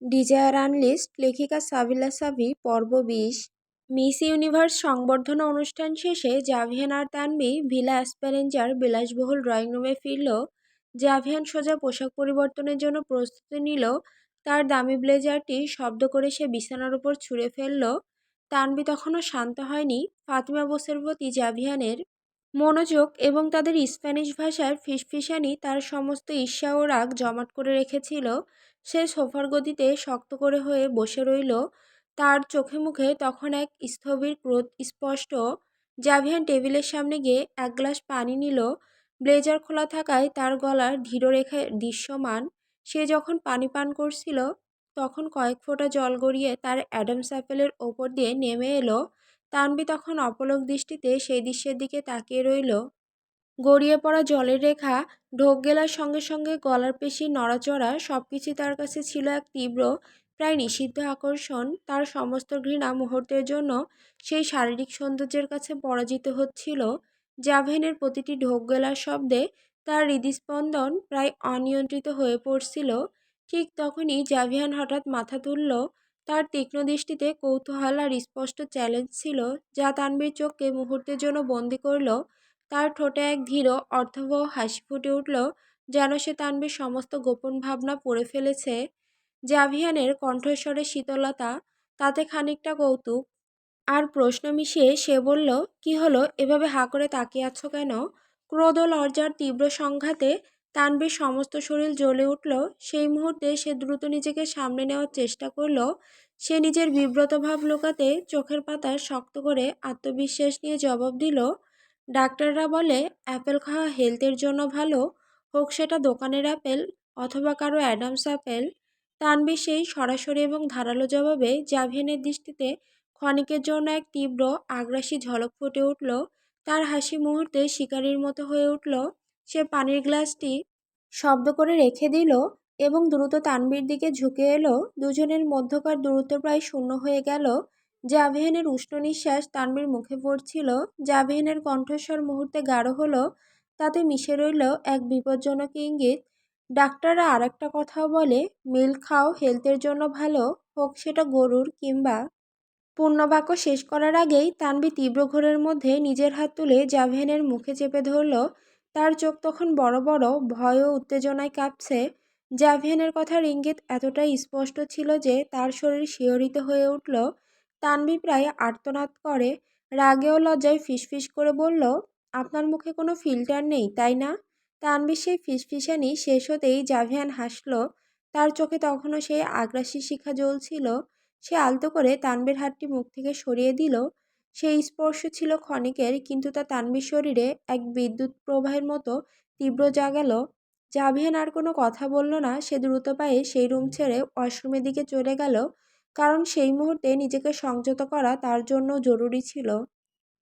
Desire unlist লেখিকা সাবিলা সাবি পর্ব ২০। মিস ইউনিভার্স সংবর্ধনা অনুষ্ঠান শেষে জাভিয়ান আর তানভি ভিলা অ্যাসপেরেঞ্জার বিলাসবহুল ড্রয়িং রুমে ফিরল। জাভিয়ান সোজা পোশাক পরিবর্তনের জন্য প্রস্তুতি নিল। তার দামি ব্লেজারটি শব্দ করে সে বিছানার উপর ছুঁড়ে ফেলল। তানভি তখনও শান্ত হয়নি। ফাতিমা বোসের প্রতি জাভিয়ানের মনোযোগ এবং তাদের স্প্যানিশ ভাষার ফিসফিসানি তার সমস্ত ঈর্ষা ও রাগ জমাট করে রেখেছিল। সে সোফার গদিতে শক্ত করে হয়ে বসে রইল। তার চোখে মুখে তখন এক স্থবির ক্রোধ স্পষ্ট। জাভিয়ান টেবিলের সামনে গিয়ে এক গ্লাস পানি নিল। ব্লেজার খোলা থাকায় তার গলার ধীররেখা দৃশ্যমান। সে যখন পানি পান করছিল তখন কয়েক ফোঁটা জল গড়িয়ে তার অ্যাডামস অ্যাপেলের ওপর দিয়ে নেমে এলো। তানভি তখন অপলক দৃষ্টিতে সেই দৃশ্যের দিকে তাকিয়ে রইল। গড়িয়ে পড়া জলের রেখা, ঢোক গেলার সঙ্গে সঙ্গে গলার পেশি নড়াচড়া সবকিছু তার কাছে ছিল এক তীব্র, প্রায় নিষিদ্ধ আকর্ষণ। তার সমস্ত ঘৃণা মুহূর্তের জন্য সেই শারীরিক সৌন্দর্যের কাছে পরাজিত হচ্ছিল। জাভেনের প্রতিটি ঢোক গেলার শব্দে তার হৃদস্পন্দন প্রায় অনিয়ন্ত্রিত হয়ে পড়ছিল। ঠিক তখনই জাভিয়ান হঠাৎ মাথা তুলল। তার তীক্ষ্ণ দৃষ্টিতে কৌতূহল আর স্পষ্ট চ্যালেঞ্জ ছিল, যা তানভীর চোখকে মুহূর্তের জন্য বন্দি করল। তার ঠোঁটে এক ধীর অর্থবহ হাসি ফুটে উঠল, যেন সে তানভীর সমস্ত গোপন ভাবনা পড়ে ফেলেছে। জাভিয়ানের কণ্ঠস্বরে শীতলতা, তাতে খানিকটা কৌতুক আর প্রশ্ন মিশিয়ে সে বলল, কি হলো, এভাবে হাঁ করে তাকিয়ে আছো কেন? ক্রোধ ও লজ্জার তীব্র সংঘাতে তানভীর সমস্ত শরীর জ্বলে উঠল। সেই মুহূর্তে সে দ্রুত নিজেকে সামনে নেওয়ার চেষ্টা করল। সে নিজের বিব্রত ভাব লুকাতে চোখের পাতা শক্ত করে আত্মবিশ্বাস নিয়ে জবাব দিল, ডাক্তাররা বলে অ্যাপেল খাওয়া হেলথের জন্য ভালো, হোক সেটা দোকানের অ্যাপেল অথবা কারো অ্যাডামস অ্যাপেল। তানভীর সেই সরাসরি এবং ধারালো জবাবে জাভিয়ানের দৃষ্টিতে ক্ষণিকের জন্য এক তীব্র আগ্রাসী ঝলক ফুটে উঠল। তার হাসি মুহূর্তে শিকারীর মতো হয়ে উঠল। সে পানির গ্লাসটি শব্দ করে রেখে দিল এবং দ্রুত তানভীর দিকে ঝুঁকে এলো। দুজনের মধ্যকার দূরত্ব প্রায় শূন্য হয়ে গেল। জাভিয়ানের উষ্ণ নিঃশ্বাস তানভীর মুখে পড়ছিল। জাভিয়ানের কণ্ঠস্বর মুহূর্তে গাঢ় হলো, তাতে মিশে রইল এক বিপজ্জনক ইঙ্গিত। ডাক্তাররা আর একটা কথাও বলে, মিল্ক খাও হেলথের জন্য ভালো, হোক সেটা গরুর কিংবা। পূর্ণবাক্য শেষ করার আগেই তানভি তীব্র ঘোরের মধ্যে নিজের হাত তুলে জাভিয়ানের মুখে চেপে ধরল। তার চোখ তখন বড় বড়, ভয় ও উত্তেজনায় কাঁপছে। জাভিয়ানের কথার ইঙ্গিত এতটাই স্পষ্ট ছিল যে তার শরীর শিহরিত হয়ে উঠল। তানভি প্রায় আর্তনাদ করে, রাগে ও লজ্জায় ফিসফিস করে বলল, আপনার মুখে কোনো ফিল্টার নেই, তাই না? তানভীর সেই ফিসফিসানি শেষ হতেই জাভিয়ান হাসল। তার চোখে তখনও সেই আগ্রাসী শিখা জ্বলছিল। সে আলতো করে তানভীর হাতটি মুখ থেকে সরিয়ে দিল। সেই স্পর্শ ছিল ক্ষণিকের, কিন্তু তা তানভীর শরীরে এক বিদ্যুৎ প্রবাহের মতো তীব্র জাগালো। জাভিয়ান আর কোনো কথা বলল না। সে দ্রুত পায়ে সেই রুম ছেড়ে ওয়াশরুমের দিকে চলে গেল, কারণ সেই মুহূর্তে নিজেকে সংযত করা তার জন্য জরুরি ছিল।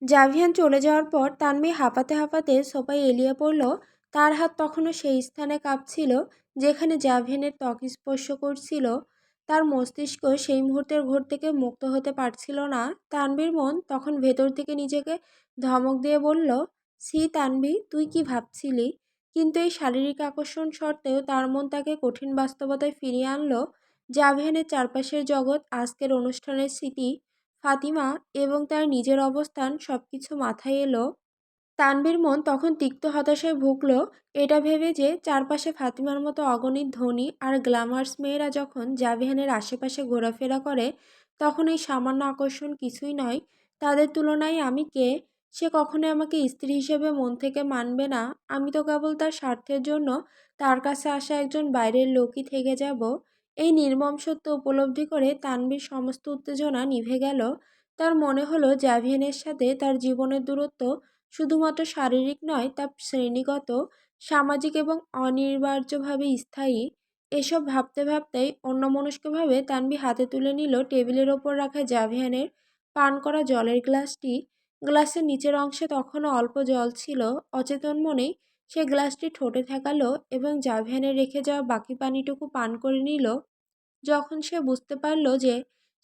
জাভিয়ান চলে যাওয়ার পর তানভি হাঁপাতে হাঁপাতে সোফায় এলিয়ে পড়ল। তার হাত তখনও সেই স্থানে কাঁপছিল যেখানে জাভিয়ানের ত্বক স্পর্শ করছিল। তার মস্তিষ্ক সেই মুহূর্তের ঘোর থেকে মুক্ত হতে পারছিল না। তানভীর মন তখন ভেতর থেকে নিজেকে ধমক দিয়ে বলল, সি তানভি, তুই কি ভাবছিলি? কিন্তু এই শারীরিক আকর্ষণ সত্ত্বেও তার মন তাকে কঠিন বাস্তবতায় ফিরিয়ে আনলো। জাভিয়ানের চারপাশের জগৎ, আজকের অনুষ্ঠানের স্মৃতি, ফাতিমা এবং তার নিজের অবস্থান সবকিছু মাথায় এলো। তানভীর মন তখন তিক্ত হতাশায় ভুগল, এটা ভেবে যে চারপাশে ফাতিমার মতো অগণিত ধনী আর গ্ল্যামার্স মেয়েরা যখন জাভিয়ানের আশেপাশে ঘোরাফেরা করে, তখন এই সামান্য আকর্ষণ কিছুই নয়। তাদের তুলনায় আমি কে? সে কখনোই আমাকে স্ত্রী হিসেবে মন থেকে মানবে না। আমি তো কেবল তার স্বার্থের জন্য তার কাছে আসা একজন বাইরের লোকই থেকে যাব। এই নির্মম সত্য উপলব্ধি করে তানভীর সমস্ত উত্তেজনা নিভে গেল। তার মনে হলো জাভিয়ানের সাথে তার জীবনের দূরত্ব শুধুমাত্র শারীরিক নয়, তা শ্রেণীগত, সামাজিক এবং অনিবার্যভাবে স্থায়ী। এসব ভাবতে ভাবতেই অন্যমনস্কভাবে তানভি হাতে তুলে নিল টেবিলের ওপর রাখা জাভিয়ানের পান করা জলের গ্লাসটি। গ্লাসের নিচের অংশে তখনও অল্প জল ছিল। অচেতন মনেই সে গ্লাসটি ঠোঁটে ঠেকালো এবং জাভিয়ানের রেখে যাওয়া বাকি পানিটুকু পান করে নিল। যখন সে বুঝতে পারল যে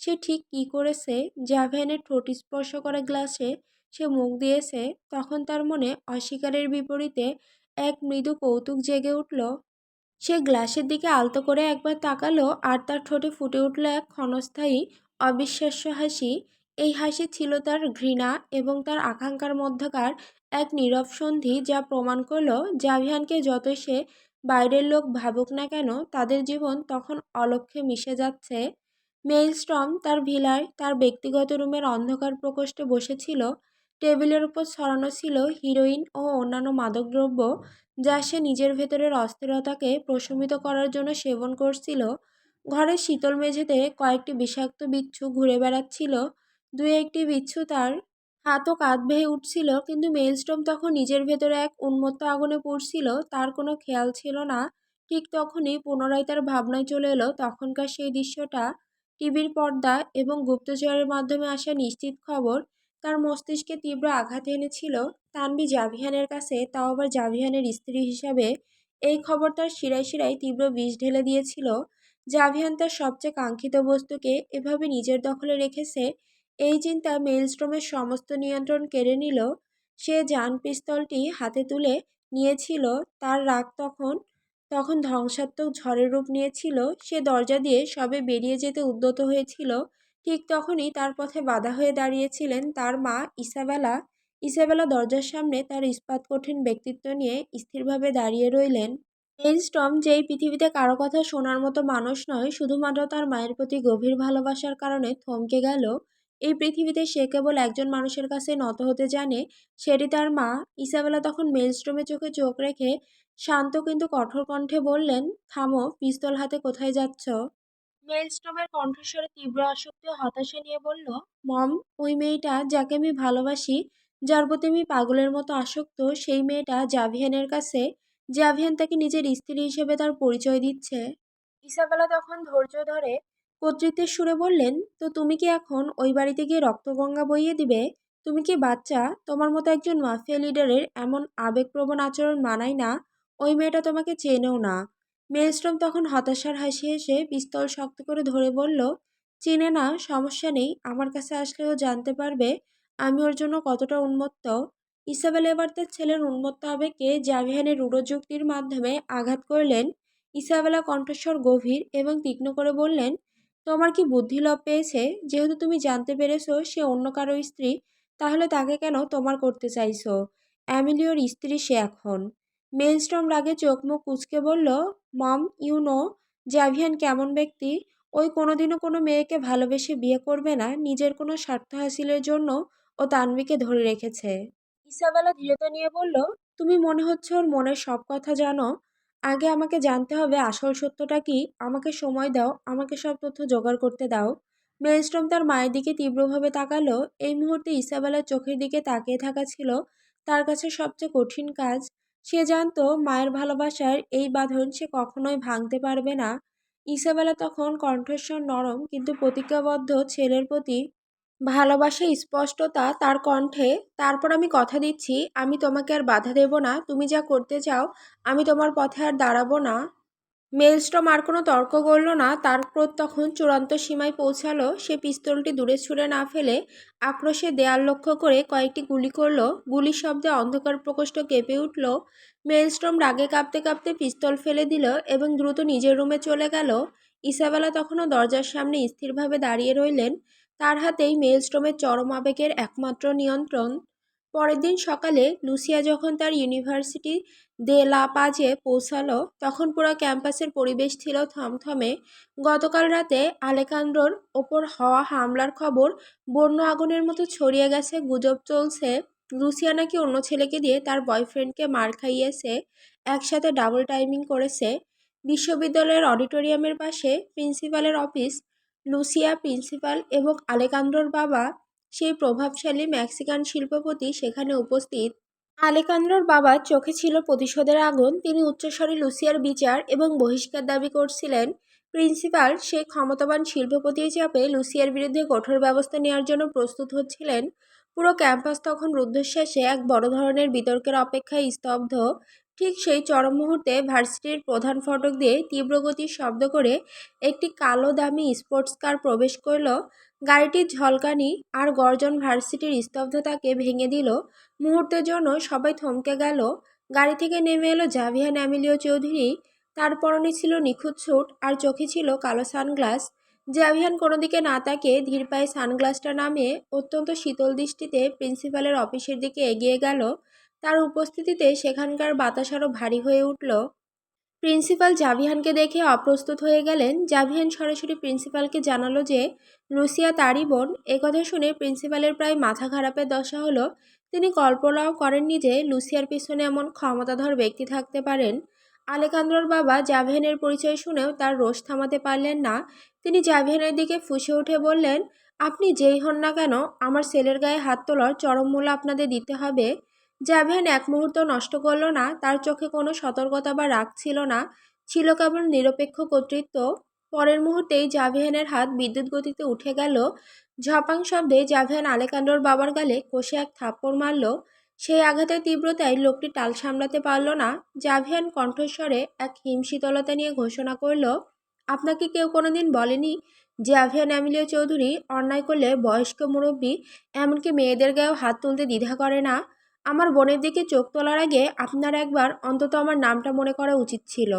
সে ঠিক কী করেছে, জাভিয়ানের ঠোঁট স্পর্শ করা গ্লাসে সে মুখ দিয়েছে, তখন তার মনে অস্বীকারের বিপরীতে এক মৃদু কৌতুক জেগে উঠল। সে গ্লাসের দিকে আলতো করে একবার তাকালো আর তার ঠোঁটে ফুটে উঠল এক ক্ষণস্থায়ী অবিশ্বাস্য হাসি। এই হাসি ছিল তার ঘৃণা এবং তার আকাঙ্ক্ষার মধ্যকার এক নীরব সন্ধি, যা প্রমাণ করলো জাভিয়ানকে যতই সে বাইরের লোক ভাবুক না কেন, তাদের জীবন তখন অলক্ষ্যে মিশে যাচ্ছে। মেইলস্ট্রম তার ভিলায় তার ব্যক্তিগত রুমের অন্ধকার প্রকোষ্ঠে বসেছিল। টেবিলের উপর ছড়ানো ছিল হিরোইন ও অন্যান্য মাদকদ্রব্য, যা সে নিজের ভেতরের অস্থিরতাকে প্রশমিত করার জন্য সেবন করছিল। ঘরের শীতল মেঝেতে কয়েকটি বিষাক্ত বিচ্ছু ঘুরে বেড়াচ্ছিল। দুই একটি বিচ্ছু তার হাত ও কাঁধ বেয়ে উঠছিল, কিন্তু মেইলস্ট্রম তখন নিজের ভেতরে এক উন্মত্ত আগুনে পুড়ছিল। তার কোনো খেয়াল ছিল না। ঠিক তখনই পুনরায় তার ভাবনায় চলে এলো তখনকার সেই দৃশ্যটা, টিভির পর্দা এবং গুপ্তচরের মাধ্যমে আসা নিশ্চিত খবর। তার মস্তিষ্কে তীব্র আঘাত এনেছিল। তানভি জাভিয়ানের কাছে, তাও আবার জাভিয়ানের স্ত্রী হিসাবে। এই খবর তার শিরায় শিরায় তীব্র বিষ ঢেলে দিয়েছিল। জাভিয়ান তার সবচেয়ে কাঙ্ক্ষিত বস্তুকে এভাবে নিজের দখলে রেখেছে, এই চিন্তা মেইলস্ট্রমের সমস্ত নিয়ন্ত্রণ কেড়ে নিল। সে যান পিস্তলটি হাতে তুলে নিয়েছিল। তার রাগ তখন তখন ধ্বংসাত্মক ঝড়ের রূপ নিয়েছিল। সে দরজা দিয়ে সবে বেরিয়ে যেতে উদ্যত হয়েছিল। ঠিক তখনই তার পথে বাধা হয়ে দাঁড়িয়েছিলেন তার মা ইসাবেলা। ইসাবেলা দরজার সামনে তার ইস্পাত কঠিন ব্যক্তিত্ব নিয়ে স্থিরভাবে দাঁড়িয়ে রইলেন। মেইলস্ট্রম, যেই পৃথিবীতে কারো কথা শোনার মতো মানুষ নয়, শুধুমাত্র তার মায়ের প্রতি গভীর ভালোবাসার কারণে থমকে গেল। এই পৃথিবীতে সে কেবল একজন মানুষের কাছে নত হতে জানে, সেটি তার মা। ইসাবেলা তখন মেইলস্ট্রমের চোখে চোখ রেখে শান্ত কিন্তু কঠোর কণ্ঠে বললেন, থামো, পিস্তল হাতে কোথায় যাচ্ছ? মেইলস্ট্রমের কণ্ঠস্বরে তীব্র আসক্তি ও হতাশা নিয়ে বলল, মম, ওই মেয়েটা যাকে আমি ভালোবাসি, যার প্রতি আমি পাগলের মতো আসক্ত, সেই মেয়েটা জাভিয়ানের কাছে। জাভিয়ান তাকে নিজের স্ত্রী হিসেবে তার পরিচয় দিচ্ছে। ইসাবেলা তখন ধৈর্য ধরে কর্তৃত্বের সুরে বললেন, তো তুমি কি এখন ওই বাড়িতে গিয়ে রক্তগঙ্গা বইয়ে দিবে? তুমি কি বাচ্চা? তোমার মতো একজন মাফিয়া লিডারের এমন আবেগপ্রবণ আচরণ মানায় না। ওই মেয়েটা তোমাকে চেনেও না। মেলস্ট্রম তখন হতাশার হাসি হেসে পিস্তল শক্ত করে ধরে বলল, চিনে না, সমস্যা নেই, আমার কাছে আসলে ও জানতে পারবে আমি ওর জন্য কতটা উন্মত্ত। ইসাবেল এবার তার ছেলের উন্মত্ত আবেগকে জাভিয়ানের রূঢ় যুক্তির মাধ্যমে আঘাত করলেন। ইসাবেলা কণ্ঠস্বর গভীর এবং তীক্ষ্ণ করে বললেন, তোমার কি বুদ্ধি লোপ পেয়েছে? যেহেতু তুমি জানতে পেরেছো সে অন্য কারো স্ত্রী, তাহলে তাকে কেন তোমার করতে চাইছো? অ্যামিলিওর স্ত্রী সে এখন। মেইলস্ট্রম রাগে চোখ মুখ কুঁচকে বলল, মম, ইউ নো জাভিয়ান কেমন ব্যক্তি। ওই কোনোদিনও কোনো মেয়েকে ভালোবেসে বিয়ে করবে না। নিজের কোনো স্বার্থ হাসিলের জন্য ও তানভীকে ধরে রেখেছে। ইসাবেলা ধীরতা নিয়ে বলল, তুমি মনে হচ্ছে ওর মনের সব কথা জানো। আগে আমাকে জানতে হবে আসল সত্যটা কি। আমাকে সময় দাও, আমাকে সব তথ্য জোগাড় করতে দাও। মেলস্ট্রম তার মায়ের দিকে তীব্রভাবে তাকালো। এই মুহূর্তে ইসাবেলার চোখের দিকে তাকিয়ে থাকা ছিল তার কাছে সবচেয়ে কঠিন কাজ। সে জানতো মায়ের ভালোবাসার এই বাঁধন সে কখনোই ভাঙতে পারবে না। ইসাবেলা তখন কণ্ঠস্বর নরম কিন্তু প্রতিজ্ঞাবদ্ধ, ছেলের প্রতি ভালোবাসা স্পষ্টতা তার কণ্ঠে। তারপর আমি কথা দিচ্ছি, আমি তোমাকে আর বাধা দেব না। তুমি যা করতে চাও, আমি তোমার পথে আর দাঁড়াবো না। মেলস্ট্রম আর কোনো তর্ক করল না। তার ক্রোধ তখন চূড়ান্ত সীমায় পৌঁছালো। সে পিস্তলটি দূরে ছুঁড়ে না ফেলে আক্রোশে দেয়াল লক্ষ্য করে কয়েকটি গুলি করল। গুলির শব্দে অন্ধকার প্রকোষ্ঠ কেঁপে উঠল। মেলস্ট্রম রাগে কাঁপতে কাঁপতে পিস্তল ফেলে দিল এবং দ্রুত নিজের রুমে চলে গেল। ইসাবেলা তখনও দরজার সামনে স্থিরভাবে দাঁড়িয়ে রইলেন। তার হাতেই মেলস্ট্রমের চরম আবেগের একমাত্র নিয়ন্ত্রণ। পরের দিন সকালে লুসিয়া যখন তার ইউনিভার্সিটি দে লা পাজে পৌঁছালো, তখন পুরো ক্যাম্পাসের পরিবেশ ছিল থমথমে। গতকাল রাতে আলেকান্দ্রোর ওপর হওয়া হামলার খবর বন্য আগুনের মতো ছড়িয়ে গেছে। গুজব চলছে লুসিয়া নাকি অন্য ছেলেকে দিয়ে তার বয়ফ্রেন্ডকে মার খাইয়েছে, একসাথে ডাবল টাইমিং করেছে। বিশ্ববিদ্যালয়ের অডিটোরিয়ামের পাশে প্রিন্সিপালের অফিস। লুসিয়া, প্রিন্সিপাল এবং আলেকান্দ্রোর বাবা, সেই প্রভাবশালী মেক্সিকান শিল্পপতি, সেখানে উপস্থিত। আলেকান্দ্রোর বাবার চোখে ছিল প্রতিশোধের আগুন। তিনি উচ্চস্বরে লুসিয়ার বিচার এবং বহিষ্কার দাবি করছিলেন। প্রিন্সিপাল সেই ক্ষমতাবান শিল্পপতির চাপে লুসিয়ার বিরুদ্ধে কঠোর ব্যবস্থা নেওয়ার জন্য প্রস্তুত হচ্ছিলেন। পুরো ক্যাম্পাস তখন রুদ্ধশ্বাসে এক বড় ধরনের বিতর্কের অপেক্ষায় স্তব্ধ। ঠিক সেই চরম মুহূর্তে ভার্সিটির প্রধান ফটক দিয়ে তীব্র গতির শব্দ করে একটি কালো দামি স্পোর্টস কার প্রবেশ করল। গাড়িটির ঝলকানি আর গর্জন ভার্সিটির স্তব্ধতাকে ভেঙে দিল। মুহূর্তের জন্য সবাই থমকে গেল। গাড়ি থেকে নেমে এলো জাভিয়ান অ্যামিলিও চৌধুরী। তার পরনে ছিল নিখুঁত স্যুট আর চোখে ছিল কালো সানগ্লাস। জাভিয়ান কোনো দিকে না তাকিয়ে ধীর পায়ে সানগ্লাসটা নামিয়ে অত্যন্ত শীতল দৃষ্টিতে প্রিন্সিপালের অফিসের দিকে এগিয়ে গেল। তার উপস্থিতিতে সেখানকার বাতাস আরও ভারী হয়ে উঠল। প্রিন্সিপাল জাভিয়ানকে দেখে অপ্রস্তুত হয়ে গেলেন। জাভিয়ান সরাসরি প্রিন্সিপালকে জানালো যে লুসিয়া তারই বোন। একথা শুনে প্রিন্সিপালের প্রায় মাথা খারাপের দশা হলো। তিনি কল্পনাও করেননি যে লুসিয়ার পিছনে এমন ক্ষমতাধর ব্যক্তি থাকতে পারেন। আলেকান্দ্রর বাবা জাভিয়ানের পরিচয় শুনেও তার রোষ থামাতে পারলেন না। তিনি জাভিয়ানের দিকে ফুঁসে উঠে বললেন, আপনি যেই হন না কেন, আমার ছেলের গায়ে হাত তোলার চরম মূল্য আপনাদের দিতে হবে। জাভিয়ান এক মুহূর্ত নষ্ট করল না। তার চোখে কোনো সতর্কতা বা রাগ ছিল না, ছিল কেবল নিরপেক্ষ কর্তৃত্ব। পরের মুহূর্তেই জাভিয়ানের হাত বিদ্যুৎ গতিতে উঠে গেল। ঝপাং শব্দে জাভিয়ান আলেকান্ডোর বাবার গালে কষে এক থাপ্পড় মারল। সেই আঘাতের তীব্রতায় লোকটি টাল সামলাতে পারল না। জাভিয়ান কণ্ঠস্বরে এক হিমশীতলতা নিয়ে ঘোষণা করল, আপনাকে কেউ কোনোদিন বলেনি জাভিয়ান এমিলিও চৌধুরী অন্যায় করলে বয়স্ক মুরব্বী, এমনকি মেয়েদের গায়েও হাত তুলতে দ্বিধা করে না? আমার বোনের দিকে চোখ তোলার আগে আপনার একবার অন্তত আমার নামটা মনে করা উচিত ছিল।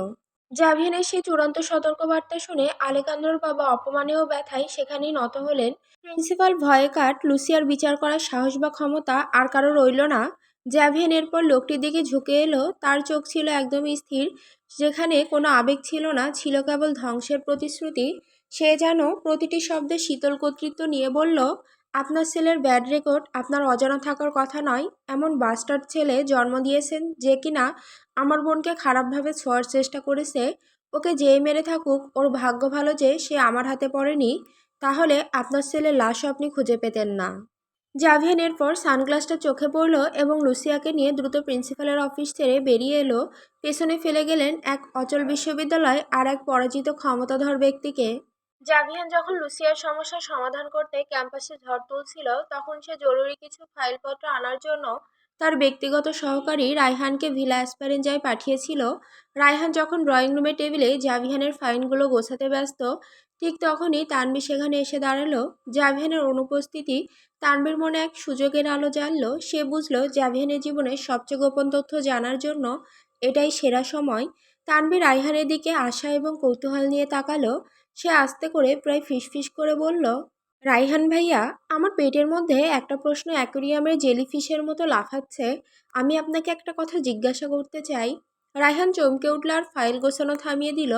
জাভিয়ানের সেই চূড়ান্ত সতর্কবার্তা শুনে আলেকান্দ্রর বাবা অপমানে ও ব্যথায় সেখানেই নত হলেন। প্রিন্সিপাল ভয়ে কাঠ লুসিয়ার বিচার করার সাহস বা ক্ষমতা আর কারো রইল না। জাভিয়ান এরপর লোকটির দিকে ঝুঁকে এলো। তার চোখ ছিল একদমই স্থির, যেখানে কোনো আবেগ ছিল না, ছিল কেবল ধ্বংসের প্রতিশ্রুতি। সে যেন প্রতিটি শব্দে শীতল কর্তৃত্ব নিয়ে বলল, আপনার ছেলের ব্যাড রেকর্ড আপনার অজানা থাকার কথা নয়। এমন বাস্টার্ড ছেলে জন্ম দিয়েছেন যে কিনা আমার বোনকে খারাপভাবে ছোঁয়ার চেষ্টা করেছে। ওকে যেই মেরে থাকুক, ওর ভাগ্য ভালো যে সে আমার হাতে পড়েনি, তাহলে আপনার ছেলের লাশও আপনি খুঁজে পেতেন না। জাভিয়ান এরপর সানগ্লাসটা চোখে পড়ল এবং লুসিয়াকে নিয়ে দ্রুত প্রিন্সিপালের অফিস ছেড়ে বেরিয়ে এলো। পেছনে ফেলে গেলেন এক অচল বিশ্ববিদ্যালয় আর এক পরাজিত ক্ষমতাধর ব্যক্তিকে। জাভিয়ান যখন লুসিয়ার সমস্যার সমাধান করতে ক্যাম্পাসে ঝড় তুলছিল, তখন সে জরুরি কিছু ফাইলপত্র আনার জন্য তার ব্যক্তিগত সহকারী রায়হানকে ভিলা অ্যাসপারেঞ্জায় পাঠিয়েছিল। রায়হান যখন ড্রয়িং রুমের টেবিলে জাভিয়ানের ফাইলগুলো গোছাতে ব্যস্ত, ঠিক তখনই তানভি সেখানে এসে দাঁড়ালো। জাভিয়ানের অনুপস্থিতি তানভীর মনে এক সুযোগের আলো জ্বালল। সে বুঝল জাভিয়ানের জীবনের সবচেয়ে গোপন তথ্য জানার জন্য এটাই সেরা সময়। তানভীর রায়হানের দিকে আশা এবং কৌতূহল নিয়ে তাকালো। সে আস্তে করে প্রায় ফিসফিস করে বলল, রাইহান ভাইয়া, আমার পেটের মধ্যে একটা প্রশ্ন অ্যাকোরিয়ামের জেলিফিশের মতো লাফাচ্ছে। আমি আপনাকে একটা কথা জিজ্ঞাসা করতে চাই। রায়হান চমকে উঠল আর ফাইল গোছানো থামিয়ে দিল।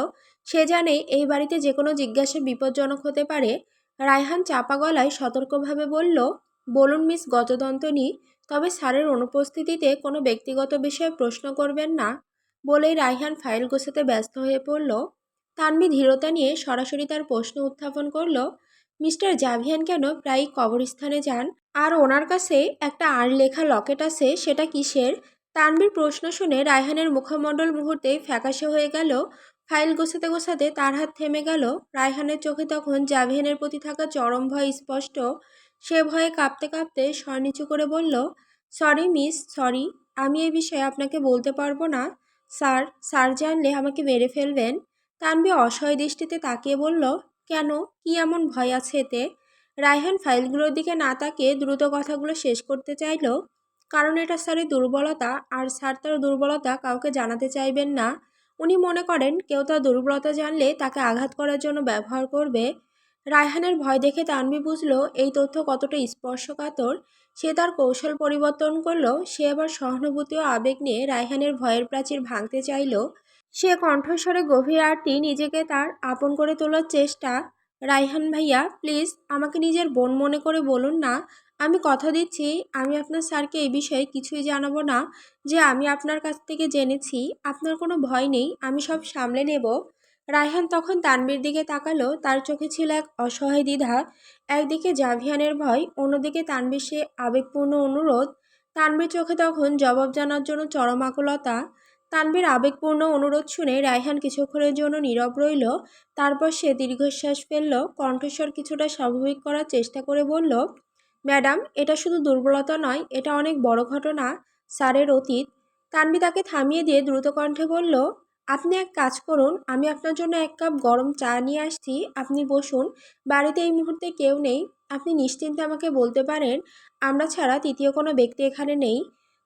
সে জানে এই বাড়িতে যে কোনো জিজ্ঞাসা বিপজ্জনক হতে পারে। রায়হান চাপা গলায় সতর্কভাবে বলল, বলুন মিস গজদন্তনী, তবে স্যারের অনুপস্থিতিতে কোনো ব্যক্তিগত বিষয়ে প্রশ্ন করবেন না। বলেই রায়হান ফাইল গোছাতে ব্যস্ত হয়ে পড়ল। তানভি ধীরতা নিয়ে সরাসরি তার প্রশ্ন উত্থাপন করল, মিস্টার জাভিয়ান কেন প্রায়ই কবরস্থানে যান? আর ওনার কাছে একটা আর লেখা লকেট আছে, সেটা কিসের? তানভীর প্রশ্ন শুনে রায়হানের মুখমণ্ডল মুহূর্তেই ফ্যাকাশে হয়ে গেল। ফাইল গোছাতে গোছাতে তার হাত থেমে গেল। রায়হানের চোখে তখন জাভিয়ানের প্রতি থাকা চরম ভয় স্পষ্ট। সে ভয়ে কাঁপতে কাঁপতে স্বর নিচু করে বলল, সরি মিস, সরি, আমি এই বিষয়ে আপনাকে বলতে পারবো না। স্যার, স্যার জানলে আমাকে মেরে ফেলবেন। তানভি অসহায় দৃষ্টিতে তাকিয়ে বলল, কেন, কি এমন ভয় আছে এতে? রায়হান ফাইলগুলোর দিকে না তাকিয়ে দ্রুত কথাগুলো শেষ করতে চাইল, কারণ এটা স্যারের দুর্বলতা, আর স্যার তার দুর্বলতা কাউকে জানাতে চাইবেন না। উনি মনে করেন কেউ তার দুর্বলতা জানলে তাকে আঘাত করার জন্য ব্যবহার করবে। রায়হানের ভয় দেখে তানভি বুঝল এই তথ্য কতটা স্পর্শকাতর। সে তার কৌশল পরিবর্তন করল। সে আবার সহানুভূতি ও আবেগ নিয়ে রায়হানের ভয়ের প্রাচীর ভাঙতে চাইল। সে কণ্ঠস্বরে গভীর আরতি, নিজেকে তার আপন করে তোলার চেষ্টা। রায়হান ভাইয়া, প্লিজ আমাকে নিজের বোন মনে করে বলুন না। আমি কথা দিচ্ছি আমি আপনার স্যারকে এই বিষয়ে কিছুই জানাবো না। যে আমি আপনার কাছ থেকে জেনেছি, আপনার কোনো ভয় নেই, আমি সব সামলে নেব। রায়হান তখন তানভীর দিকে তাকালো। তার চোখে ছিল এক অসহায় দ্বিধা। একদিকে জাভিয়ানের ভয়, অন্যদিকে তানভীর সে আবেগপূর্ণ অনুরোধ। তানভীর চোখে তখন জবাব জানার জন্য চরম আকুলতা। তানভীর আবেগপূর্ণ অনুরোধ শুনে রায়হান কিছুক্ষণের জন্য নীরব রইল। তারপর সে দীর্ঘশ্বাস ফেলল। কণ্ঠস্বর কিছুটা স্বাভাবিক করার চেষ্টা করে বলল, ম্যাডাম, এটা শুধু দুর্বলতা নয়, এটা অনেক বড় ঘটনা, স্যারের অতীত। তানভি তাকে থামিয়ে দিয়ে দ্রুত কণ্ঠে বলল, আপনি এক কাজ করুন, আমি আপনার জন্য এক কাপ গরম চা নিয়ে আসছি, আপনি বসুন। বাড়িতে এই মুহূর্তে কেউ নেই, আপনি নিশ্চিন্তে আমাকে বলতে পারেন, আমরা ছাড়া তৃতীয় কোনো ব্যক্তি এখানে নেই।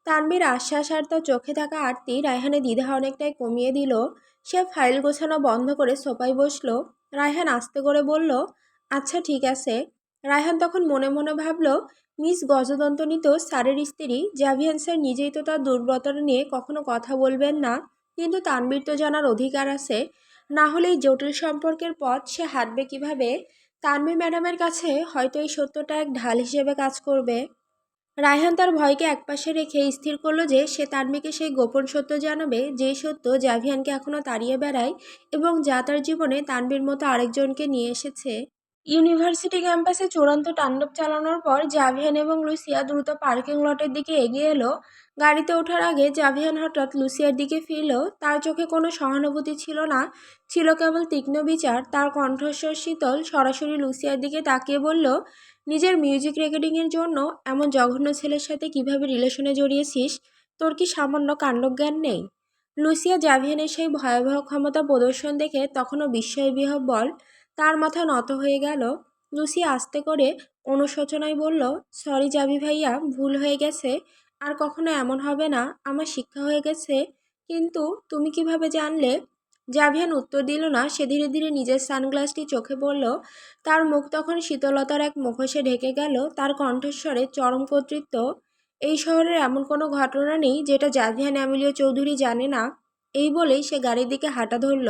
তানভীর আশ্বাস আর তার চোখে থাকা আরতি রায়হানের দ্বিধা অনেকটাই কমিয়ে দিল। সে ফাইল গোছানো বন্ধ করে সোফায় বসলো। রায়হান আস্তে করে বলল, আচ্ছা ঠিক আছে। রায়হান তখন মনে মনে ভাবল, মিস গজদন্তনী তো স্যারের স্ত্রী, জাভিয়ান স্যার নিজেই তো তার দুর্বলতা নিয়ে কখনো কথা বলবেন না, কিন্তু তানবীর তো জানার অধিকার আছে, না হলে এই জটিল সম্পর্কের পথ সে হাঁটবে কিভাবে? তানবীর ম্যাডামের কাছে হয়তো এই সত্যটা এক ঢাল হিসেবে কাজ করবে। রায়হান তার ভয়কে একপাশে রেখে স্থির করলো যে সে তানভীরকে সেই গোপন সত্য জানাবে, যে সত্য জাভিয়ানকে এখনো তাড়িয়ে বেড়ায় এবং যা তার জীবনে তানভীর মতো আরেকজনকে নিয়ে এসেছে। ইউনিভার্সিটি ক্যাম্পাসে চূড়ান্ত তাণ্ডব চালানোর পর জাভিয়ান এবং লুসিয়া দ্রুত পার্কিং লটের দিকে এগিয়ে এলো। গাড়িতে ওঠার আগে জাভিয়ান হঠাৎ লুসিয়ার দিকে ফিরল। তার চোখে কোনো সহানুভূতি ছিল না, ছিল কেবল তীক্ষ্ণ বিচার। তার কণ্ঠস্বর শীতল, সরাসরি লুসিয়ার দিকে তাকিয়ে বলল, নিজের মিউজিক রেকর্ডিংয়ের জন্য এমন জঘন্য ছেলের সাথে কিভাবে রিলেশনে জড়িয়েছিস? তোর কি সামান্য কাণ্ডজ্ঞান নেই? লুসিয়া জাভিয়ানের সেই ভয়াবহ ক্ষমতা প্রদর্শন দেখে তখনও বিস্ময়বিহ্বল। তার মাথা নত হয়ে গেল। লুসিয়া আস্তে করে অনুশোচনায় বলল, সরি জাভি ভাইয়া, ভুল হয়ে গেছে, আর কখনো এমন হবে না, আমার শিক্ষা হয়ে গেছে। কিন্তু তুমি কিভাবে জানলে? জাভিয়ান উত্তর দিল না। সে ধীরে ধীরে নিজের সানগ্লাসটি চোখে পড়ল। তার মুখ তখন শীতলতার এক মুখোশে ঢেকে গেল। তার কণ্ঠস্বরে চরম কর্তৃত্ব। এই শহরের এমন কোনো ঘটনা নেই যেটা জাভিয়ান অ্যামিলিও চৌধুরী জানে না। এই বলেই সে গাড়ির দিকে হাঁটা ধরল।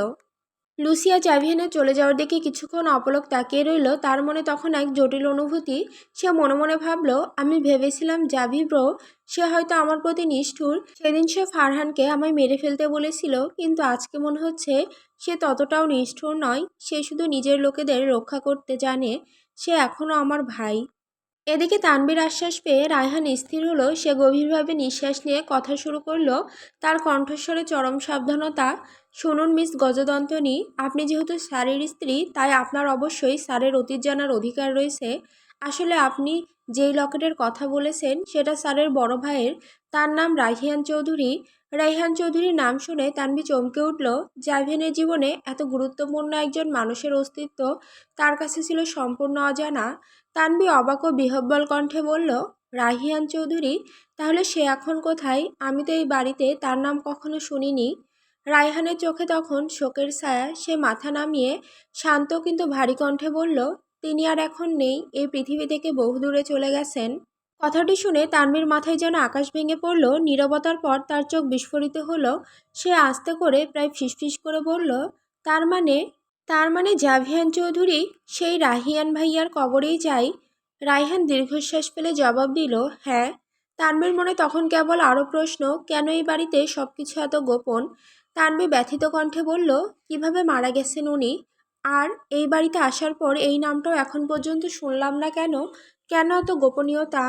লুসিয়া জাভিয়ানের চলে যাওয়ার দিকে কিছুক্ষণ অপলক তাকিয়ে রইল। তার মনে তখন এক জটিল অনুভূতি। সে মনে মনে ভাবল, আমি ভেবেছিলাম জাভি ব্রো, সে হয়তো আমার প্রতি নিষ্ঠুর। সেদিন সে ফারহানকে আমায় মেরে ফেলতে বলেছিল, কিন্তু আজকে মনে হচ্ছে সে ততটাও নিষ্ঠুর নয়। সে শুধু নিজের লোকেদের রক্ষা করতে জানে। সে এখনও আমার ভাই। এদিকে তানবীর আশ্বাস পেয়ে রায়হান স্থির হলো। সে গভীরভাবে নিঃশ্বাস নিয়ে কথা শুরু করলো। তার কণ্ঠস্বরে চরম সাবধানতা। শুনুন মিস গজদন্তনী, আপনি যেহেতু স্যারের স্ত্রী, তাই আপনার অবশ্যই স্যারের অতীত জানার অধিকার রয়েছে। আসলে আপনি যেই লকেটের কথা বলেছেন সেটা স্যারের বড় ভাইয়ের। তার নাম রায়হান চৌধুরী। রায়হান চৌধুরীর নাম শুনে তানবী চমকে উঠল। জাভিয়ানের জীবনে এত গুরুত্বপূর্ণ একজন মানুষের অস্তিত্ব তার কাছে ছিল সম্পূর্ণ অজানা। তানবী অবাক ও বিহ্বল কণ্ঠে বলল, রায়হান চৌধুরী? তাহলে সে এখন কোথায়? আমি তো এই বাড়িতে তার নাম কখনো শুনিনি। রায়হানের চোখে তখন শোকের ছায়া। সে মাথা নামিয়ে শান্ত কিন্তু ভারী কণ্ঠে বলল, তিনি আর এখন নেই, এই পৃথিবী থেকে বহুদূরে চলে গেছেন। কথাটি শুনে তানবীর মাথায় যেন আকাশ ভেঙে পড়ল। নীরবতার পর তার চোখ বিস্ফোরিত হলো। সে আস্তে করে প্রায় ফিসফিস করে বলল, তার মানে? তার মানে জাভিয়ান চৌধুরী সেই রাহিয়ান ভাইয়ার কবরেই যায়? রায়হান দীর্ঘশ্বাস ফেলে জবাব দিল, হ্যাঁ। তানবীর মনে তখন কেবল আরও প্রশ্ন, কেন এই বাড়িতে সবকিছু এত গোপন? তানবী ব্যথিত কণ্ঠে বলল, কিভাবে মারা গেছেন উনি? আর এই বাড়িতে আসার পর এই নামটাও এখন পর্যন্ত শুনলাম না কেন? কেন এত গোপনীয়তা?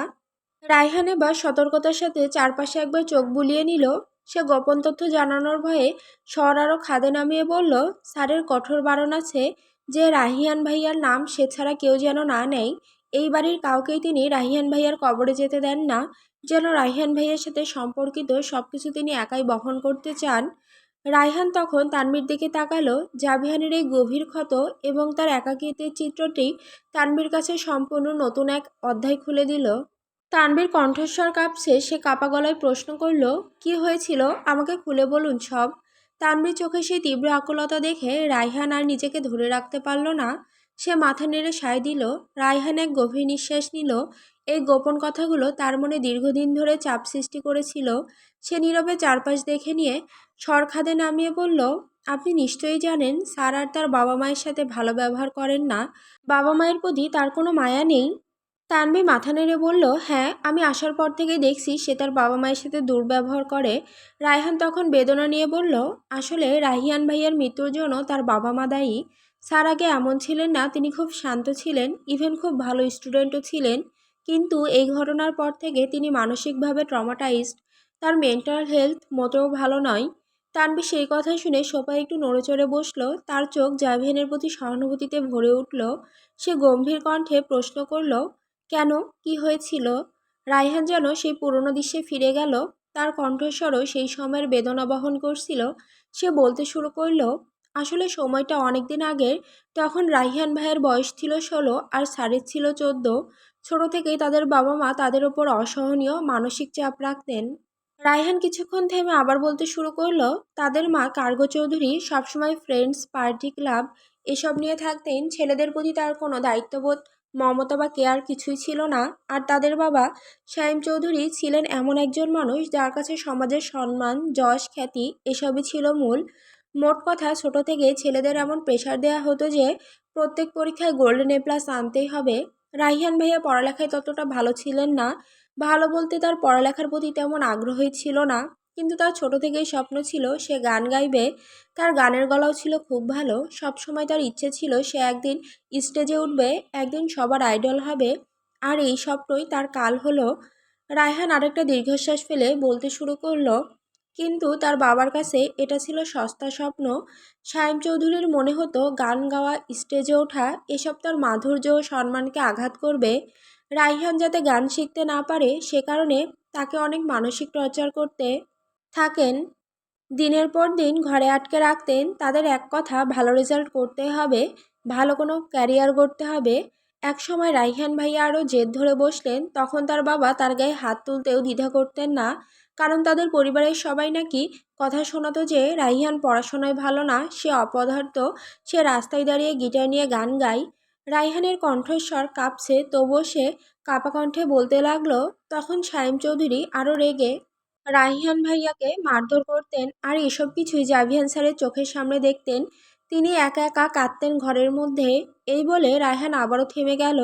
রায়হান এবার সতর্কতার সাথে চারপাশে একবার চোখ বুলিয়ে নিল। সে গোপন তথ্য জানানোর ভয়ে স্বর আরও খাদে নামিয়ে বলল, স্যারের কঠোর বারণ আছে যে রাহিয়ান ভাইয়ার নাম সে ছাড়া কেউ যেন না নেয়। এই বাড়ির কাউকেই তিনি রাহিয়ান ভাইয়ার কবরে যেতে দেন না। যেন রাহিয়ান ভাইয়ার সাথে সম্পর্কিত সবকিছু তিনি একাই বহন করতে চান। রায়হান তখন তানবীর দিকে তাকালো। জাভিয়ানের এই গভীর ক্ষত এবং তার একাকিত্বের চিত্রটি তানবীর কাছে সম্পূর্ণ নতুন এক অধ্যায় খুলে দিল। তানবীর কণ্ঠস্বর কাঁপছে। সে কাপা গলায় প্রশ্ন করল, কি হয়েছিল? আমাকে খুলে বলুন সব। তানবীর চোখে সেই তীব্র আকুলতা দেখে রায়হান আর নিজেকে ধরে রাখতে পারল না। সে মাথা নেড়ে সায় দিল। রায়হান এক গভীর নিঃশ্বাস নিল। এই গোপন কথাগুলো তার মনে দীর্ঘদিন ধরে চাপ সৃষ্টি করেছিল। সে নীরবে চারপাশ দেখে নিয়ে স্বর খাদে নামিয়ে বলল, আপনি নিশ্চয়ই জানেন স্যার আর তার বাবা মায়ের সাথে ভালো ব্যবহার করেন না। বাবা মায়ের প্রতি তার কোনো মায়া নেই? তানভী মাথা নেড়ে বলল, হ্যাঁ, আমি আসার পর থেকেই দেখছি সে তার বাবা মায়ের সাথে দুর্ব্যবহার করে। রায়হান তখন বেদনা নিয়ে বলল, আসলে রাহিয়ান ভাইয়ার মৃত্যুর জন্য তার বাবা মা দায়ী। স্যার আগে এমন ছিলেন না, তিনি খুব শান্ত ছিলেন, ইভেন খুব ভালো স্টুডেন্টও ছিলেন। কিন্তু এই ঘটনার পর থেকে তিনি মানসিকভাবে ট্রমাটাইজড। তার মেন্টাল হেলথ মোটেও ভালো নয়। তানভী সেই কথা শুনে সোফায় একটু নড়েচড়ে বসল। তার চোখ জাভিয়ানের প্রতি সহানুভূতিতে ভরে উঠল। সে গম্ভীর কণ্ঠে প্রশ্ন করল, কেন? কি হয়েছিল? রায়হান যেন সেই পুরনো দৃশ্যে ফিরে গেল। তার কণ্ঠস্বরও সেই সময়ের বেদনা বহন করছিল। সে বলতে শুরু করল, আসলে সময়টা অনেক দিন আগের। তখন রায়হান ভাইয়ের বয়স ছিল 16 আর স্যারের ছিল 14। ছোট থেকেই তাদের বাবা মা তাদের ওপর অসহনীয় মানসিক চাপ রাখতেন। রায়হান কিছুক্ষণ থেমে আবার বলতে শুরু করলো, তাদের মা কার্গো চৌধুরী সবসময় ফ্রেন্ডস, পার্টি, ক্লাব এসব নিয়ে থাকতেন। ছেলেদের প্রতি তার কোনো দায়িত্ববোধ, মমতা বা কেয়ার কিছুই ছিল না। আর তাদের বাবা শামীম চৌধুরী ছিলেন এমন একজন মানুষ যার কাছে সমাজের সম্মান, যশ, খ্যাতি এসবই ছিল মূল। মোট কথা, ছোট থেকে ছেলেদের এমন প্রেশার দেওয়া হতো যে প্রত্যেক পরীক্ষায় গোল্ডেন A+ আনতেই হবে। রায়হান ভাইয়া পড়ালেখায় ততটা ভালো ছিলেন না। ভালো বলতে, তার পড়ালেখার প্রতি তেমন আগ্রহী ছিল না। কিন্তু তার ছোট থেকেই স্বপ্ন ছিল সে গান গাইবে। তার গানের গলাও ছিল খুব ভালো। সবসময় তার ইচ্ছে ছিল সে একদিন স্টেজে উঠবে, একদিন সবার আইডল হবে। আর এই স্বপ্নই তার কাল হলো। রায়হান আরেকটা দীর্ঘশ্বাস ফেলে বলতে শুরু করলো, কিন্তু তার বাবার কাছে এটা ছিল সস্তা স্বপ্ন। শামীম চৌধুরীর মনে হতো গান গাওয়া, স্টেজে ওঠা এসব তার মাধুর্য ও সম্মানকে আঘাত করবে। রায়হান যাতে গান শিখতে না পারে সে কারণে তাকে অনেক মানসিক টর্চার করতে থাকেন। দিনের পর দিন ঘরে আটকে রাখতেন। তাদের এক কথা, ভালো রেজাল্ট করতে হবে, ভালো কোনো ক্যারিয়ার গড়তে হবে। একসময় রাইহান ভাইয়া আরও জেদ ধরে বসলেন। তখন তার বাবা তার গায়ে হাত তুলতেও দ্বিধা করতেন না, কারণ তাদের পরিবারের সবাই নাকি কথা শোনাতো যে রাইহান পড়াশোনায় ভালো না, সে অপদার্থ, সে রাস্তায় দাঁড়িয়ে গিটার নিয়ে গান গায়। রাইহানের কণ্ঠস্বর কাঁপছে, তবুও সে কাঁপা কণ্ঠে বলতে লাগলো। তখন শামীম চৌধুরী আরও রেগে রায়হান ভাইয়াকে মারধর করতেন, আর এসব কিছুই জাভিয়ান স্যারের চোখের সামনে দেখতেন। তিনি একা একা কাঁদতেন ঘরের মধ্যে। এই বলে রায়হান আবারও থেমে গেল।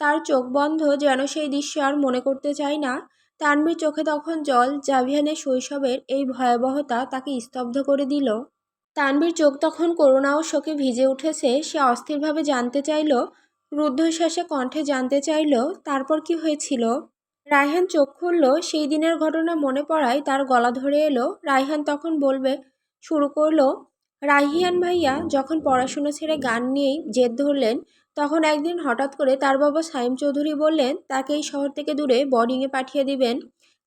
তার চোখ বন্ধ, যেন সেই দৃশ্য আর মনে করতে চায় না। তানভীর চোখে তখন জল। জাভিয়ানের শৈশবের এই ভয়াবহতা তাকে স্তব্ধ করে দিল। তানভীর চোখ তখন করুণা ও শোকে ভিজে উঠেছে। সে অস্থিরভাবে জানতে চাইল, রুদ্ধশ্বাসে কণ্ঠে জানতে চাইল, তারপর কি হয়েছিল। রায়হান চোখ খুলল। সেই দিনের ঘটনা মনে পড়ায় তার গলা ধরে এলো। রায়হান তখন বলবে শুরু করলো, রায়হান ভাইয়া যখন পড়াশুনো ছেড়ে গান নিয়েই জেদ ধরলেন, তখন একদিন হঠাৎ করে তার বাবা শামীম চৌধুরী বললেন তাকে এই শহর থেকে দূরে বোর্ডিংয়ে পাঠিয়ে দিবেন,